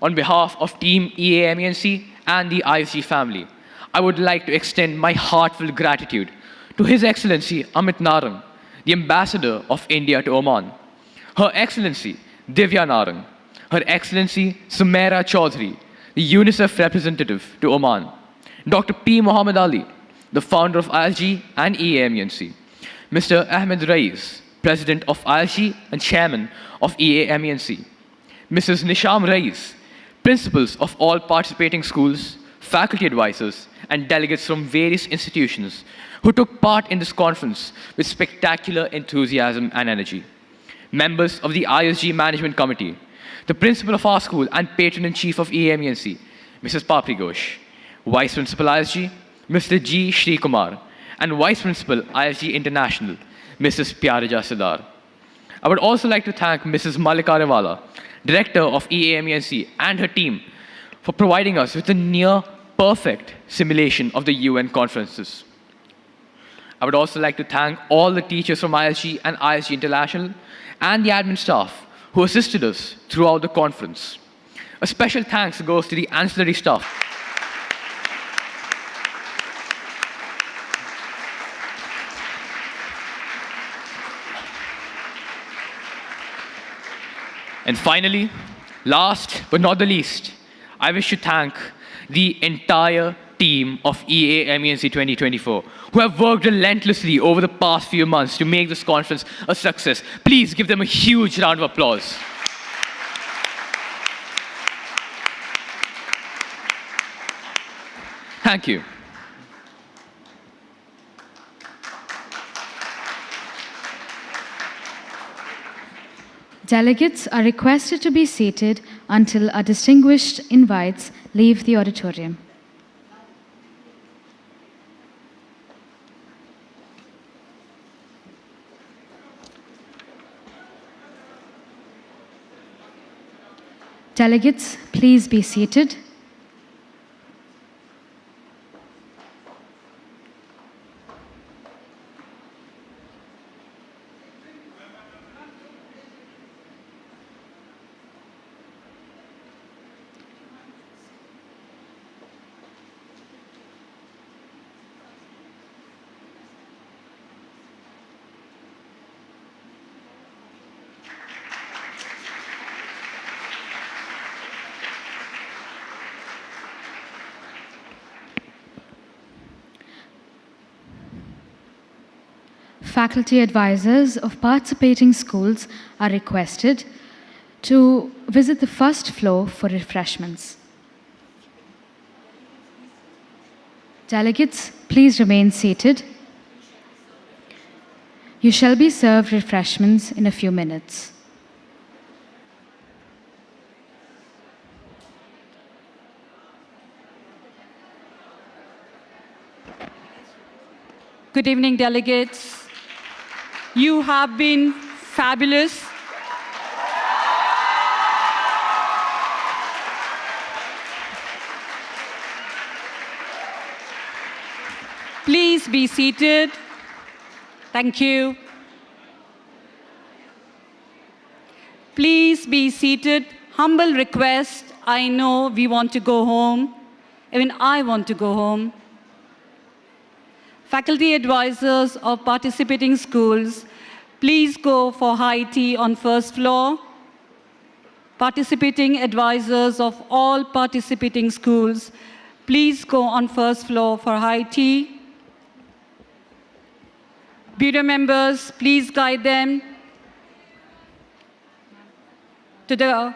Speaker 21: On behalf of Team EAMUNC and the ISG family, I would like to extend my heartfelt gratitude to His Excellency Amit Narang, the Ambassador of India to Oman, Her Excellency Divya Narang, Her Excellency Sumaira Chaudhary, the UNICEF representative to Oman, Dr. P. Muhammad Ali, the founder of ISG and EAMUNC, Mr. Ahmed Rais, President of ISG and Chairman of EAMUNC, Mrs. Nisham Rais, principals of all participating schools, faculty advisors, and delegates from various institutions who took part in this conference with spectacular enthusiasm and energy, members of the ISG Management Committee, the principal of our school and patron-in-chief of EAMUNC, Mrs. Papri Ghosh, Vice Principal ISG, Mr. G. Shri Kumar, and Vice Principal ISG International, Mrs. Pyaraja Sidar. I would also like to thank Mrs. Malika Rewala, Director of EAMUNC, and her team for providing us with a near-perfect simulation of the UN conferences. I would also like to thank all the teachers from ISG and ISG International and the admin staff who assisted us throughout the conference. A special thanks goes to the ancillary staff. And finally, last but not the least, I wish to thank the entire team of EAMUNC 2024 who have worked relentlessly over the past few months to make this conference a success. Please give them a huge round of applause. Thank you.
Speaker 1: Delegates are requested to be seated until our distinguished invites leave the auditorium. Delegates, please be seated. Faculty advisors of participating schools are requested to visit the first floor for refreshments. Delegates, please remain seated. You shall be served refreshments in a few minutes.
Speaker 19: Good evening, delegates. You have been fabulous. Please be seated. Thank you. Please be seated. Humble request. I know we want to go home. Even I want to go home. Faculty advisors of participating schools, please go for high tea on first floor. Participating advisors of all participating schools, please go on first floor for high tea. Bureau members, please guide them to the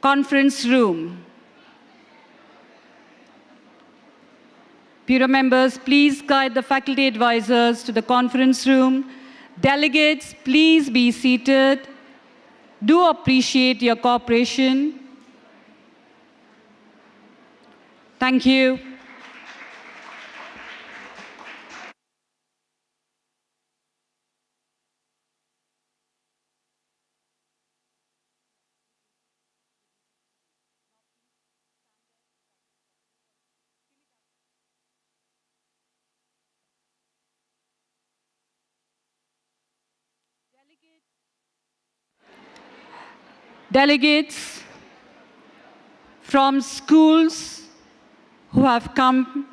Speaker 19: conference room. Bureau members, please guide the faculty advisors to the conference room. Delegates, please be seated. Do appreciate your cooperation. Thank you. Delegates from schools who have come,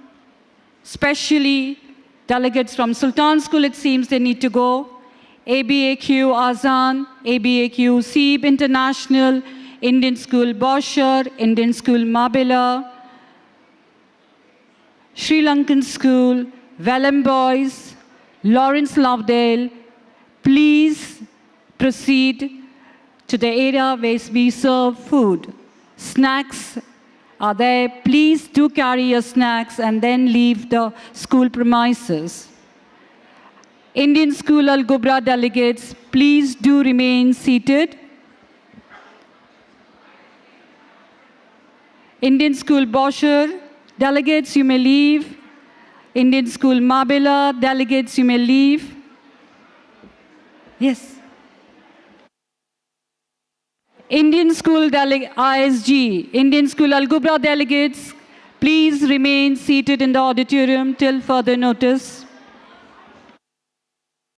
Speaker 19: especially delegates from Sultan School, it seems they need to go. ABAQ Azan, ABAQ Seeb International, Indian School Bosher, Indian School Mabila, Sri Lankan School, Vellum Boys, Lawrence Lovedale, please proceed to the area where we serve food. Snacks are there. Please do carry your snacks and then leave the school premises. Indian School Al Gubra delegates, please do remain seated. Indian School Bosher delegates, you may leave. Indian School Mabila delegates, you may leave. Yes. Indian School ISG, Indian School Al Gubra delegates, please remain seated in the auditorium till further notice.